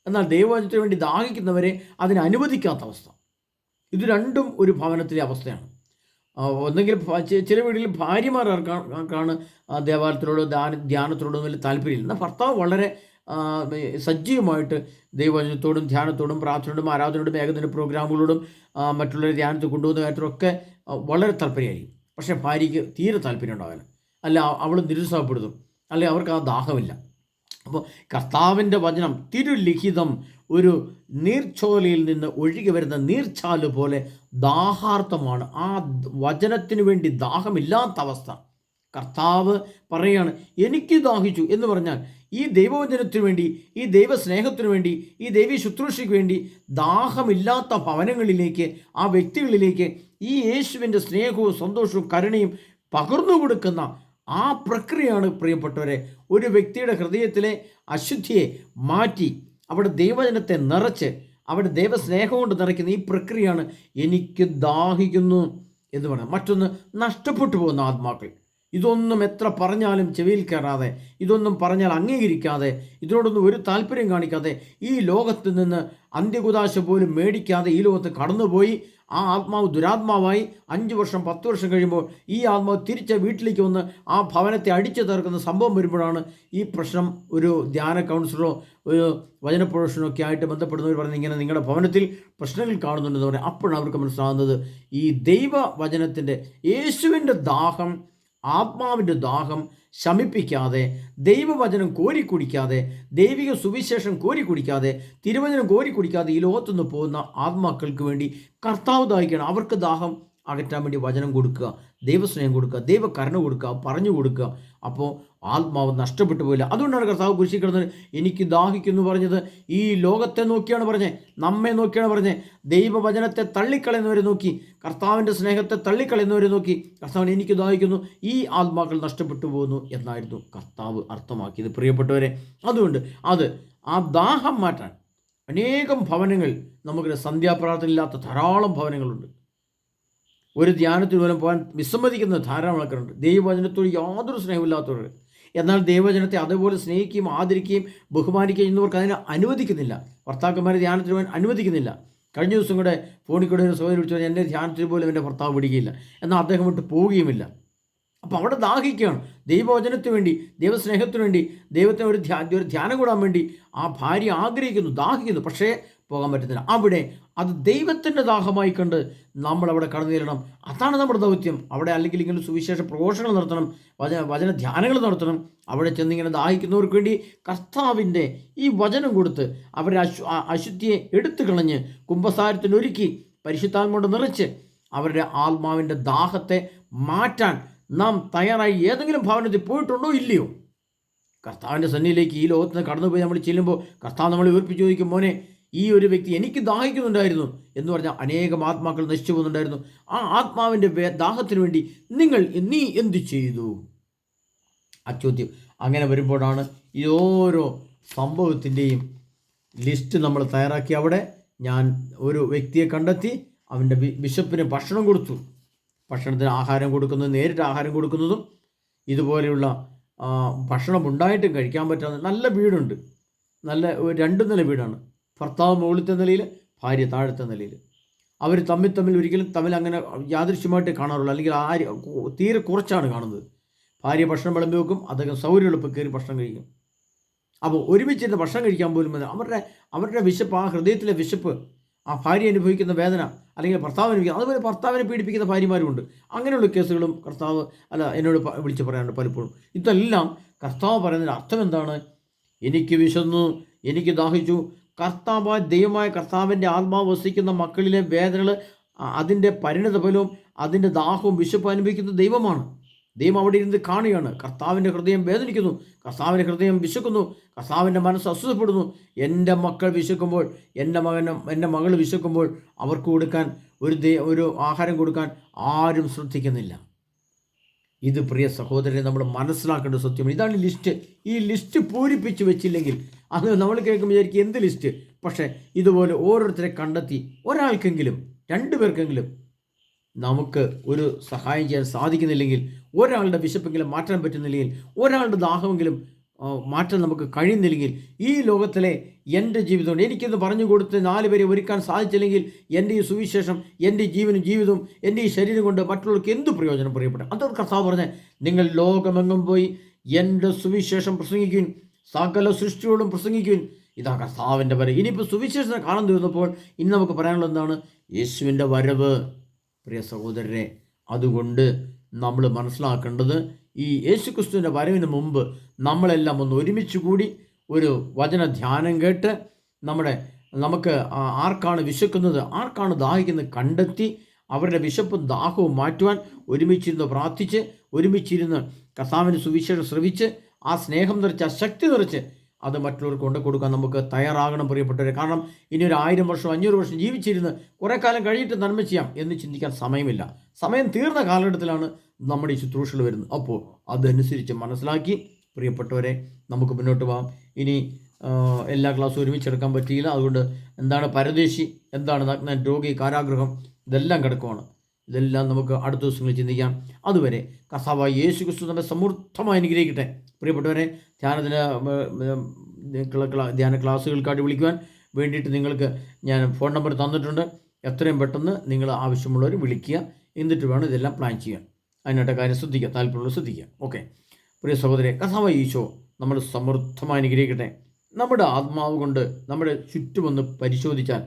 എന്നാൽ ദൈവവചനത്തിന് വേണ്ടി ദാഹിക്കുന്നവരെ അതിനെ അനുവദിക്കാത്ത അവസ്ഥ. ഇത് രണ്ടും ഒരു ഭവനത്തിലെ അവസ്ഥയാണ്. ഒന്നെങ്കിൽ ചില വീടുകളിൽ ഭാര്യമാർക്കാണ് ദേവാലയത്തിനോടോ ധ്യാനത്തിനോടൊന്നും വലിയ താല്പര്യമില്ല. എന്നാൽ ഭർത്താവ് വളരെ സജീവമായിട്ട് ദൈവവചനത്തോടും ധ്യാനത്തോടും പ്രാർത്ഥനയോടും ആരാധനയോടും ഏകദിന പ്രോഗ്രാമുകളോടും മറ്റുള്ളവരെ ധ്യാനത്തിൽ കൊണ്ടുപോകുന്ന കാര്യത്തിലൊക്കെ വളരെ താല്പര്യമായിരിക്കും. പക്ഷേ ഭാര്യയ്ക്ക് തീരെ താല്പര്യം ഉണ്ടാവില്ല, അല്ല അവൾ നിരുത്സാഹപ്പെടുത്തും, അല്ലെ അവർക്ക് ആ ദാഹമില്ല. അപ്പോൾ കർത്താവിൻ്റെ വചനം തിരുലിഖിതം ഒരു നീർച്ചോലയിൽ നിന്ന് ഒഴുകി വരുന്ന നീർച്ചാല് പോലെ ദാഹാർത്ഥമാണ്. ആ വചനത്തിന് വേണ്ടി ദാഹമില്ലാത്ത അവസ്ഥ കർത്താവ് പറയാണ്, എനിക്ക് ദാഹിച്ചു എന്ന് പറഞ്ഞാൽ ഈ ദൈവവചനത്തിനു വേണ്ടി, ഈ ദൈവസ്നേഹത്തിനു വേണ്ടി, ഈ ദൈവീ ശുശ്രൂഷയ്ക്ക് വേണ്ടി ദാഹമില്ലാത്ത ഭവനങ്ങളിലേക്ക്, ആ വ്യക്തികളിലേക്ക് ഈ യേശുവിൻ്റെ സ്നേഹവും സന്തോഷവും കരുണയും പകർന്നു കൊടുക്കുന്ന ആ പ്രക്രിയയാണ് പ്രിയപ്പെട്ടവരെ ഒരു വ്യക്തിയുടെ ഹൃദയത്തിലെ അശുദ്ധിയെ മാറ്റി അവിടെ ദൈവവചനത്തെ നിറച്ച് അവിടെ ദൈവസ്നേഹം കൊണ്ട് നിറയ്ക്കുന്ന ഈ പ്രക്രിയയാണ് എനിക്ക് ദാഹിക്കുന്നു എന്ന് പറയുന്നത്. മറ്റൊന്ന്, നഷ്ടപ്പെട്ടു പോകുന്ന ആത്മാക്കൾ. ഇതൊന്നും എത്ര പറഞ്ഞാലും ചെവിയിൽ കയറാതെ, ഇതൊന്നും പറഞ്ഞാൽ അംഗീകരിക്കാതെ, ഇതിനോടൊന്നും ഒരു താല്പര്യം കാണിക്കാതെ, ഈ ലോകത്ത് നിന്ന് അന്ത്യകുദാശ പോലും മേടിക്കാതെ ഈ ലോകത്ത് കടന്നുപോയി ആ ആത്മാവ് ദുരാത്മാവായി 5 വർഷം 10 വർഷം കഴിയുമ്പോൾ ഈ ആത്മാവ് തിരിച്ച് വീട്ടിലേക്ക് വന്ന് ആ ഭവനത്തെ അടിച്ചു തീർക്കുന്ന സംഭവം വരുമ്പോഴാണ് ഈ പ്രശ്നം ഒരു ധ്യാന കൗൺസിലറോ ഒരു വചന പ്രൊഫഷനോ ഒക്കെ ആയിട്ട് ബന്ധപ്പെടുന്നവർ പറഞ്ഞ് ഇങ്ങനെ നിങ്ങളുടെ ഭവനത്തിൽ പ്രശ്നങ്ങൾ കാണുന്നുണ്ടെന്ന് പറയാം. അപ്പോഴാണ് അവർക്ക് മനസ്സിലാകുന്നത് ഈ ദൈവവചനത്തിൻ്റെ യേശുവിൻ്റെ ദാഹം, ആത്മാവിൻ്റെ ദാഹം ശമിപ്പിക്കാതെ, ദൈവവചനം കോരിക്കുടിക്കാതെ, ദൈവിക സുവിശേഷം കോരിക്കുടിക്കാതെ, തിരുവചനം കോരിക്കുടിക്കാതെ ഈ ലോകത്തുനിന്ന് പോകുന്ന ആത്മാക്കൾക്ക് വേണ്ടി കർത്താവ് ദാഹിക്കണം. അവർക്ക് ദാഹം അകറ്റാൻ വേണ്ടി വചനം കൊടുക്കുക, ദൈവസ്നേഹം കൊടുക്കുക, ദൈവകരുണ കൊടുക്കുക, പറഞ്ഞു കൊടുക്കുക. അപ്പോൾ ആത്മാവ് നഷ്ടപ്പെട്ടു പോയില്ല. അതുകൊണ്ടാണ് കർത്താവ് കുരിശിൽ കിടന്നത് എനിക്ക് ദാഹിക്കുന്നു പറഞ്ഞത്. ഈ ലോകത്തെ നോക്കിയാണ് പറഞ്ഞത്, നമ്മെ നോക്കിയാണ് പറഞ്ഞത്. ദൈവവചനത്തെ തള്ളിക്കളയുന്നവരെ നോക്കി, കർത്താവിൻ്റെ സ്നേഹത്തെ തള്ളിക്കളയുന്നവരെ നോക്കി കർത്താവിന് എനിക്ക് ദാഹിക്കുന്നു, ഈ ആത്മാക്കൾ നഷ്ടപ്പെട്ടു പോകുന്നു എന്നായിരുന്നു കർത്താവ് അർത്ഥമാക്കിയത് പ്രിയപ്പെട്ടവരെ. അതുകൊണ്ട് ആ ദാഹം മാറ്റാൻ അനേകം ഭവനങ്ങൾ, നമുക്ക് സന്ധ്യാപ്രാർത്ഥന ഇല്ലാത്ത ധാരാളം ഭവനങ്ങളുണ്ട്. ഒരു ധ്യാനത്തിന് പോലും പോകാൻ വിസമ്മതിക്കുന്ന ധാരാളം ആൾക്കാരുണ്ട്. ദൈവവചനത്തോട് യാതൊരു സ്നേഹമില്ലാത്തവർ. എന്നാൽ ദൈവവചനത്തെ അതുപോലെ സ്നേഹിക്കുകയും ആദരിക്കുകയും ബഹുമാനിക്കുകയും ചെയ്യുന്നവർക്ക് അതിനെ അനുവദിക്കുന്നില്ല. ഭർത്താക്കന്മാരെ ധ്യാനത്തിന് പോകാൻ അനുവദിക്കുന്നില്ല. കഴിഞ്ഞ ദിവസം കൂടെ ഫോണിൽ കൂടെ ഒരു സഹോദരി വിളിച്ചു, എൻ്റെ ധ്യാനത്തിന് പോലും എൻ്റെ ഭർത്താവ് പിടിക്കുകയില്ല, എന്നാൽ അദ്ദേഹം വിട്ട് പോവുകയുമില്ല. അപ്പോൾ അവിടെ ദാഹിക്കുകയാണ് ദൈവവചനത്തിന് വേണ്ടി, ദൈവസ്നേഹത്തിന് വേണ്ടി, ദൈവത്തിന് ഒരു ധ്യാനം കൂടാൻ വേണ്ടി ആ ഭാര്യ ആഗ്രഹിക്കുന്നു, ദാഹിക്കുന്നു, പക്ഷേ പോകാൻ പറ്റുന്നില്ല. അവിടെ അത് ദൈവത്തിൻ്റെ ദാഹമായി കണ്ട് നമ്മളവിടെ കടന്നു ചെല്ലണം. അതാണ് നമ്മുടെ ദൗത്യം. അവിടെ അല്ലെങ്കിൽ ഇങ്ങനെ സുവിശേഷ പ്രഘോഷങ്ങൾ നടത്തണം, വചന ധ്യാനങ്ങൾ നടത്തണം. അവിടെ ചെന്നിങ്ങനെ ദാഹിക്കുന്നവർക്ക് വേണ്ടി കർത്താവിൻ്റെ ഈ വചനം കൊടുത്ത് അവരെ അശുദ്ധിയെ എടുത്തു കളഞ്ഞ് കുമ്പസാരത്തിനൊരുക്കി പരിശുദ്ധാത്മ കൊണ്ട് നിറച്ച് അവരുടെ ആത്മാവിൻ്റെ ദാഹത്തെ മാറ്റാൻ നാം തയ്യാറായി ഏതെങ്കിലും ഭവനത്തിൽ പോയിട്ടുണ്ടോ ഇല്ലയോ? കർത്താവിൻ്റെ സന്നിധിയിലേക്ക് ഈ ലോകത്ത് നിന്ന് കടന്നുപോയി നമ്മൾ ചെല്ലുമ്പോൾ കർത്താവ് നമ്മളെ ഉയർപ്പിച്ച് ചോദിക്കും, മോനെ ഈ ഒരു വ്യക്തി എനിക്ക് ദാഹിക്കുന്നുണ്ടായിരുന്നു എന്ന് പറഞ്ഞാൽ അനേകം ആത്മാക്കൾ നശിച്ചു പോകുന്നുണ്ടായിരുന്നു. ആ ആത്മാവിൻ്റെ ദാഹത്തിന് വേണ്ടി നീ എന്തു ചെയ്തു? ആ ചോദ്യം അങ്ങനെ വരുമ്പോഴാണ് ഈ ഓരോ സംഭവത്തിൻ്റെയും ലിസ്റ്റ് നമ്മൾ തയ്യാറാക്കി. അവിടെ ഞാൻ ഒരു വ്യക്തിയെ കണ്ടെത്തി, അവൻ്റെ ബിഷപ്പിന് ഭക്ഷണം കൊടുത്തു. ഭക്ഷണത്തിന് ആഹാരം കൊടുക്കുന്നതും നേരിട്ട് ആഹാരം കൊടുക്കുന്നതും ഇതുപോലെയുള്ള ഭക്ഷണം ഉണ്ടായിട്ടും കഴിക്കാൻ പറ്റാവുന്ന നല്ല വീടുണ്ട്. നല്ല 2 നില വീടാണ്. ഭർത്താവ് മുകളിലത്തെ നിലയിൽ, ഭാര്യ താഴത്തെ നിലയിൽ. അവർ തമ്മിൽ ഒരിക്കലും അങ്ങനെ യാദൃശ്യമായിട്ട് കാണാറുള്ളൂ, അല്ലെങ്കിൽ തീരെ കുറച്ചാണ് കാണുന്നത്. ഭാര്യ ഭക്ഷണം വിളമ്പി വെക്കും, അദ്ദേഹം സൗകര്യമുള്ളപ്പോൾ കയറി ഭക്ഷണം കഴിക്കും. അപ്പോൾ ഒരുമിച്ചിരുന്ന് ഭക്ഷണം കഴിക്കാൻ പോലും അവരുടെ വിശപ്പ്, ആ ഹൃദയത്തിലെ വിശപ്പ്, ആ ഭാര്യ അനുഭവിക്കുന്ന വേദന, അല്ലെങ്കിൽ ഭർത്താവ് അനുഭവിക്കുന്ന, അതുപോലെ ഭർത്താവിനെ പീഡിപ്പിക്കുന്ന ഭാര്യമാരുമുണ്ട്. അങ്ങനെയുള്ള കേസുകളും കർത്താവ് എന്നോട് വിളിച്ച് പറയാറുണ്ട് പലപ്പോഴും. ഇതെല്ലാം കർത്താവ് പറയുന്നതിൻ്റെ അർത്ഥം എന്താണ്? എനിക്ക് വിശന്നു, എനിക്ക് ദാഹിച്ചു. ദൈവമായ കർത്താവിൻ്റെ ആത്മാവ് വസിക്കുന്ന മക്കളിലെ വേദനകൾ അതിൻ്റെ പരിണതഫലവും അതിൻ്റെ ദാഹവും വിശപ്പ് അനുഭവിക്കുന്ന ദൈവമാണ്. ദൈവം അവിടെ ഇരുന്ന് കാണുകയാണ്. കർത്താവിൻ്റെ ഹൃദയം വേദനിക്കുന്നു, കർത്താവിൻ്റെ ഹൃദയം വിശക്കുന്നു, കർത്താവിൻ്റെ മനസ്സ് അസ്വസ്ഥപ്പെടുന്നു. എൻ്റെ മക്കൾ വിശക്കുമ്പോൾ, എൻ്റെ മകൾ വിശക്കുമ്പോൾ അവർക്ക് കൊടുക്കാൻ ഒരു ആഹാരം കൊടുക്കാൻ ആരും ശ്രദ്ധിക്കുന്നില്ല. ഇത് പ്രിയ സഹോദരനെ നമ്മൾ മനസ്സിലാക്കേണ്ട സത്യമാണ്. ഇതാണ് ലിസ്റ്റ്. ഈ ലിസ്റ്റ് പൂരിപ്പിച്ച് വെച്ചില്ലെങ്കിൽ അത് നമ്മൾ കേൾക്കുമ്പോൾ വിചാരിക്കും എന്ത് ലിസ്റ്റ്. പക്ഷേ ഇതുപോലെ ഓരോരുത്തരെ കണ്ടെത്തി ഒരാൾക്കെങ്കിലും, 2 പേർക്കെങ്കിലും നമുക്ക് ഒരു സഹായം ചെയ്യാൻ സാധിക്കുന്നില്ലെങ്കിൽ, ഒരാളുടെ വിശപ്പെങ്കിലും മാറ്റാൻ പറ്റുന്നില്ലെങ്കിൽ, ഒരാളുടെ ദാഹമെങ്കിലും മാറ്റാൻ നമുക്ക് കഴിയുന്നില്ലെങ്കിൽ, ഈ ലോകത്തിലെ എൻ്റെ ജീവിതം എനിക്കൊന്ന് പറഞ്ഞു കൊടുത്ത് 4 പേരെ ഒരുക്കാൻ സാധിച്ചില്ലെങ്കിൽ എൻ്റെ ഈ സുവിശേഷം, എൻ്റെ ജീവനും ജീവിതവും, എൻ്റെ ഈ ശരീരം കൊണ്ട് മറ്റുള്ളവർക്ക് എന്ത് പ്രയോജനം പ്രിയപ്പെട്ട? അതൊരു കർത്താവ് പറഞ്ഞ്, നിങ്ങൾ ലോകമെങ്ങും പോയി എൻ്റെ സുവിശേഷം പ്രസംഗിക്കുവിൻ, സകല സൃഷ്ടിയോടും പ്രസംഗിക്കുവിൻ. ഇതാ കർത്താവിൻ്റെ വരവ്. ഇനിയിപ്പോൾ സുവിശേഷം കാണാൻ തീർന്നപ്പോൾ ഇനി നമുക്ക് പറയാനുള്ളത് എന്താണ്? യേശുവിൻ്റെ വരവ്. പ്രിയ സഹോദരരെ, അതുകൊണ്ട് നമ്മൾ മനസ്സിലാക്കേണ്ടത്, ഈ യേശുക്രിസ്തുവിൻ്റെ വരവിന് മുമ്പ് നമ്മളെല്ലാം ഒന്ന് ഒരുമിച്ച് കൂടി ഒരു വചന ധ്യാനം കേട്ട് നമുക്ക് ആർക്കാണ് വിശക്കുന്നത്, ആർക്കാണ് ദാഹിക്കുന്നത് കണ്ടെത്തി അവരുടെ വിശപ്പും ദാഹവും മാറ്റുവാൻ ഒരുമിച്ചിരുന്ന് പ്രാർത്ഥിച്ച്, ഒരുമിച്ചിരുന്ന് കർത്താവിൻ്റെ സുവിശേഷം ശ്രവിച്ച്, ആ സ്നേഹം നിറച്ച്, ആ ശക്തി നിറച്ച് അത് മറ്റുള്ളവർക്ക് കൊണ്ട് കൊടുക്കാൻ നമുക്ക് തയ്യാറാകണം പ്രിയപ്പെട്ടവരെ. കാരണം ഇനി ഒരു 1000 വർഷം 500 വർഷം ജീവിച്ചിരുന്ന് കുറേ കാലം കഴിഞ്ഞിട്ട് നന്മ ചെയ്യാം എന്ന് ചിന്തിക്കാൻ സമയമില്ല. സമയം തീർന്ന കാലഘട്ടത്തിലാണ് നമ്മുടെ ഈ ശുശ്രൂഷകൾ വരുന്നത്. അപ്പോൾ അതനുസരിച്ച് മനസ്സിലാക്കി പ്രിയപ്പെട്ടവരെ നമുക്ക് മുന്നോട്ട് പോകാം. ഇനി എല്ലാ ക്ലാസ്സും ഒരുമിച്ചെടുക്കാൻ പറ്റിയില്ല. അതുകൊണ്ട് എന്താണ് പരദേശി, എന്താണ് നഗ്നൻ, രോഗി, കാരാഗൃഹം, ഇതെല്ലാം കിടക്കുവാണ്. ഇതെല്ലാം നമുക്ക് അടുത്ത ദിവസങ്ങളിൽ ചിന്തിക്കാം. അതുവരെ കർത്താവായ യേശു ക്രിസ്തു നമ്മെ സമൃദ്ധമായി അനുഗ്രഹിക്കട്ടെ. പ്രിയപ്പെട്ടവരെ, ധ്യാന ക്ലാസ്സുകൾക്കായിട്ട് വിളിക്കുവാൻ വേണ്ടിയിട്ട് നിങ്ങൾക്ക് ഞാൻ ഫോൺ നമ്പർ തന്നിട്ടുണ്ട്. എത്രയും പെട്ടെന്ന് നിങ്ങൾ ആവശ്യമുള്ളവർ വിളിക്കുക. എന്നിട്ട് വേണം ഇതെല്ലാം പ്ലാൻ ചെയ്യാൻ. അതിനായിട്ട് കാര്യം ശ്രദ്ധിക്കുക, താല്പര്യമുള്ള ശ്രദ്ധിക്കുക. ഓക്കെ പ്രിയ സഹോദരരെ, കർത്താവായ ഈശോ നമ്മൾ സമൃദ്ധമായി അനുഗ്രഹിക്കട്ടെ. നമ്മുടെ ആത്മാവ് കൊണ്ട് നമ്മുടെ ചുറ്റുമൊന്ന് പരിശോധിച്ചാൽ,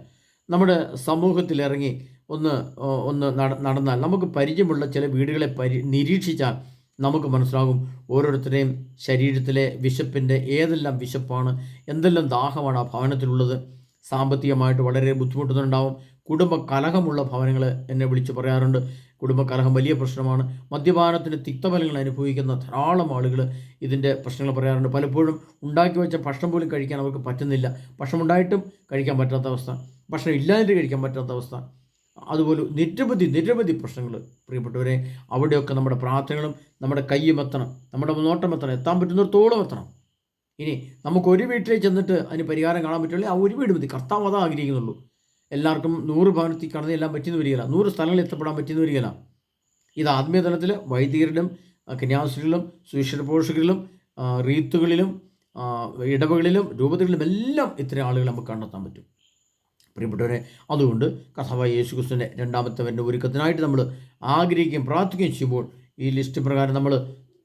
നമ്മുടെ സമൂഹത്തിലിറങ്ങി ഒന്ന് നടന്നാൽ, നമുക്ക് പരിചയമുള്ള ചില വീടുകളെ നിരീക്ഷിച്ചാൽ നമുക്ക് മനസ്സിലാകും ഓരോരുത്തരുടെയും ശരീരത്തിലെ വിശപ്പിൻ്റെ ഏതെല്ലാം വിശപ്പാണ്, എന്തെല്ലാം ദാഹമാണ് ആ ഭവനത്തിലുള്ളത്. സാമ്പത്തികമായിട്ട് വളരെ ബുദ്ധിമുട്ടുന്നുണ്ടാവും. കുടുംബ കലഹമുള്ള ഭവനങ്ങൾ എന്നെ വിളിച്ച് പറയാറുണ്ട്. കുടുംബകലഹം വലിയ പ്രശ്നമാണ്. മദ്യപാനത്തിന് തിക്തഫലങ്ങൾ അനുഭവിക്കുന്ന ധാരാളം ആളുകൾ ഇതിൻ്റെ പ്രശ്നങ്ങൾ പറയാറുണ്ട്. പലപ്പോഴും ഉണ്ടാക്കി വെച്ച ഭക്ഷണം പോലും കഴിക്കാൻ അവർക്ക് പറ്റുന്നില്ല. ഭക്ഷണം ഉണ്ടായിട്ടും കഴിക്കാൻ പറ്റാത്ത അവസ്ഥ, ഭക്ഷണം ഇല്ലാതെ കഴിക്കാൻ പറ്റാത്ത അവസ്ഥ, അതുപോലെ നിരവധി പ്രശ്നങ്ങൾ. പ്രിയപ്പെട്ടവരെ, അവിടെയൊക്കെ നമ്മുടെ പ്രാർത്ഥനകളും നമ്മുടെ കയ്യും എത്തണം, നമ്മുടെ നോട്ടം എത്തണം, എത്താൻ പറ്റുന്നിടത്തോളം എത്തണം. ഇനി നമുക്ക് ഒരു വീട്ടിലേക്ക് ചെന്നിട്ട് അതിന് പരിഹാരം കാണാൻ പറ്റുള്ളൂ. ആ ഒരു വീട് മതി. കർത്താവ് അതാ ആഗ്രഹിക്കുന്നുള്ളൂ. എല്ലാവർക്കും 100 ഭവനത്തിൽ കടന്ന് എല്ലാം പറ്റിയെന്ന് വരികയില്ല, 100 സ്ഥലങ്ങളിൽ എത്തപ്പെടാൻ പറ്റിയെന്ന് വരികയില്ല. ഇത് ആത്മീയ തലത്തിൽ വൈദികരിലും കന്യാസ്ത്രീകളിലും സുവിശേഷ പോഷകരിലും റീത്തുകളിലും ഇടവകളിലും രൂപതകളിലും എല്ലാം ഇത്രയും ആളുകൾ നമുക്ക് കണ്ടെത്താൻ പറ്റും. പ്രിയപ്പെട്ടവരെ, അതുകൊണ്ട് കർത്താവായ യേശു ക്രിസ്തുവിൻ്റെ രണ്ടാമത്തെ വരവിൻ്റെ ഒരുക്കത്തിനായിട്ട് നമ്മൾ ആഗ്രഹിക്കുകയും പ്രാർത്ഥിക്കുകയും ചെയ്യുമ്പോൾ ഈ ലിസ്റ്റ് പ്രകാരം നമ്മൾ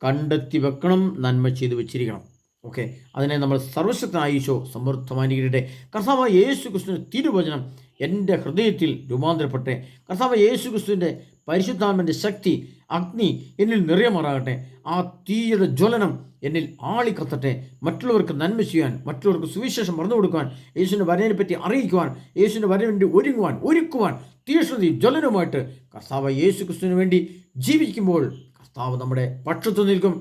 കണ്ടെത്തി വെക്കണം, നന്മ ചെയ്ത് വെച്ചിരിക്കണം. ഓക്കെ, അതിനെ നമ്മൾ സർവശക്തനായ ഈശോ സമൃദ്ധമായിരിക്കട്ടെ. കർത്താവായ യേശു ക്രിസ്തുവിൻ്റെ തിരുവചനം എൻ്റെ ഹൃദയത്തിൽ രൂപാന്തരപ്പെട്ടെ. കർത്താവായ യേശു ക്രിസ്തുവിൻ്റെ പരിശുദ്ധാത്മാവിൻ്റെ ശക്തി, അഗ്നി എന്നിൽ നിറയമാറാകട്ടെ. ആ തീയുടെ ജ്വലനം എന്നിൽ ആളിക്കത്തട്ടെ. മറ്റുള്ളവർക്ക് നന്മ ചെയ്യാൻ, മറ്റുള്ളവർക്ക് സുവിശേഷം പറഞ്ഞു കൊടുക്കുവാൻ, യേശുവിൻ്റെ വരവിനെ പറ്റി അറിയിക്കുവാൻ, യേശുവിൻ്റെ വരവിന് ഒരുക്കുവാൻ തീഷ്ണതയും ജ്വലനവുമായിട്ട് കർത്താവായ യേശു ക്രിസ്തുവിന് വേണ്ടി ജീവിക്കുമ്പോൾ കർത്താവ് നമ്മുടെ പക്ഷത്ത് നിൽക്കും.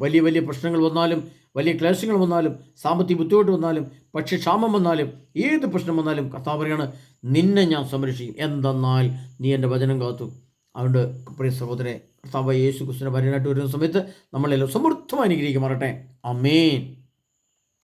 വലിയ പ്രശ്നങ്ങൾ വന്നാലും, വലിയ ക്ലേശങ്ങൾ വന്നാലും, സാമ്പത്തിക ബുദ്ധിമുട്ട് വന്നാലും, ഭക്ഷ്യക്ഷാമം വന്നാലും, ഏത് പ്രശ്നം വന്നാലും കർത്താവ് പറയാണ്, നിന്നെ ഞാൻ സംരക്ഷിക്കും, എന്തെന്നാൽ നീ എൻ്റെ വചനം കാത്തു. അതുകൊണ്ട് പ്രിയ സഹോദരനെ, കർത്താവായ യേശു ക്രിസ്തുവിൻ്റെ വരനായിട്ട് വരുന്ന സമയത്ത് നമ്മളെല്ലാം സമൃദ്ധമായി അനുഗ്രഹിക്കുമാറട്ടെ. ആമേൻ.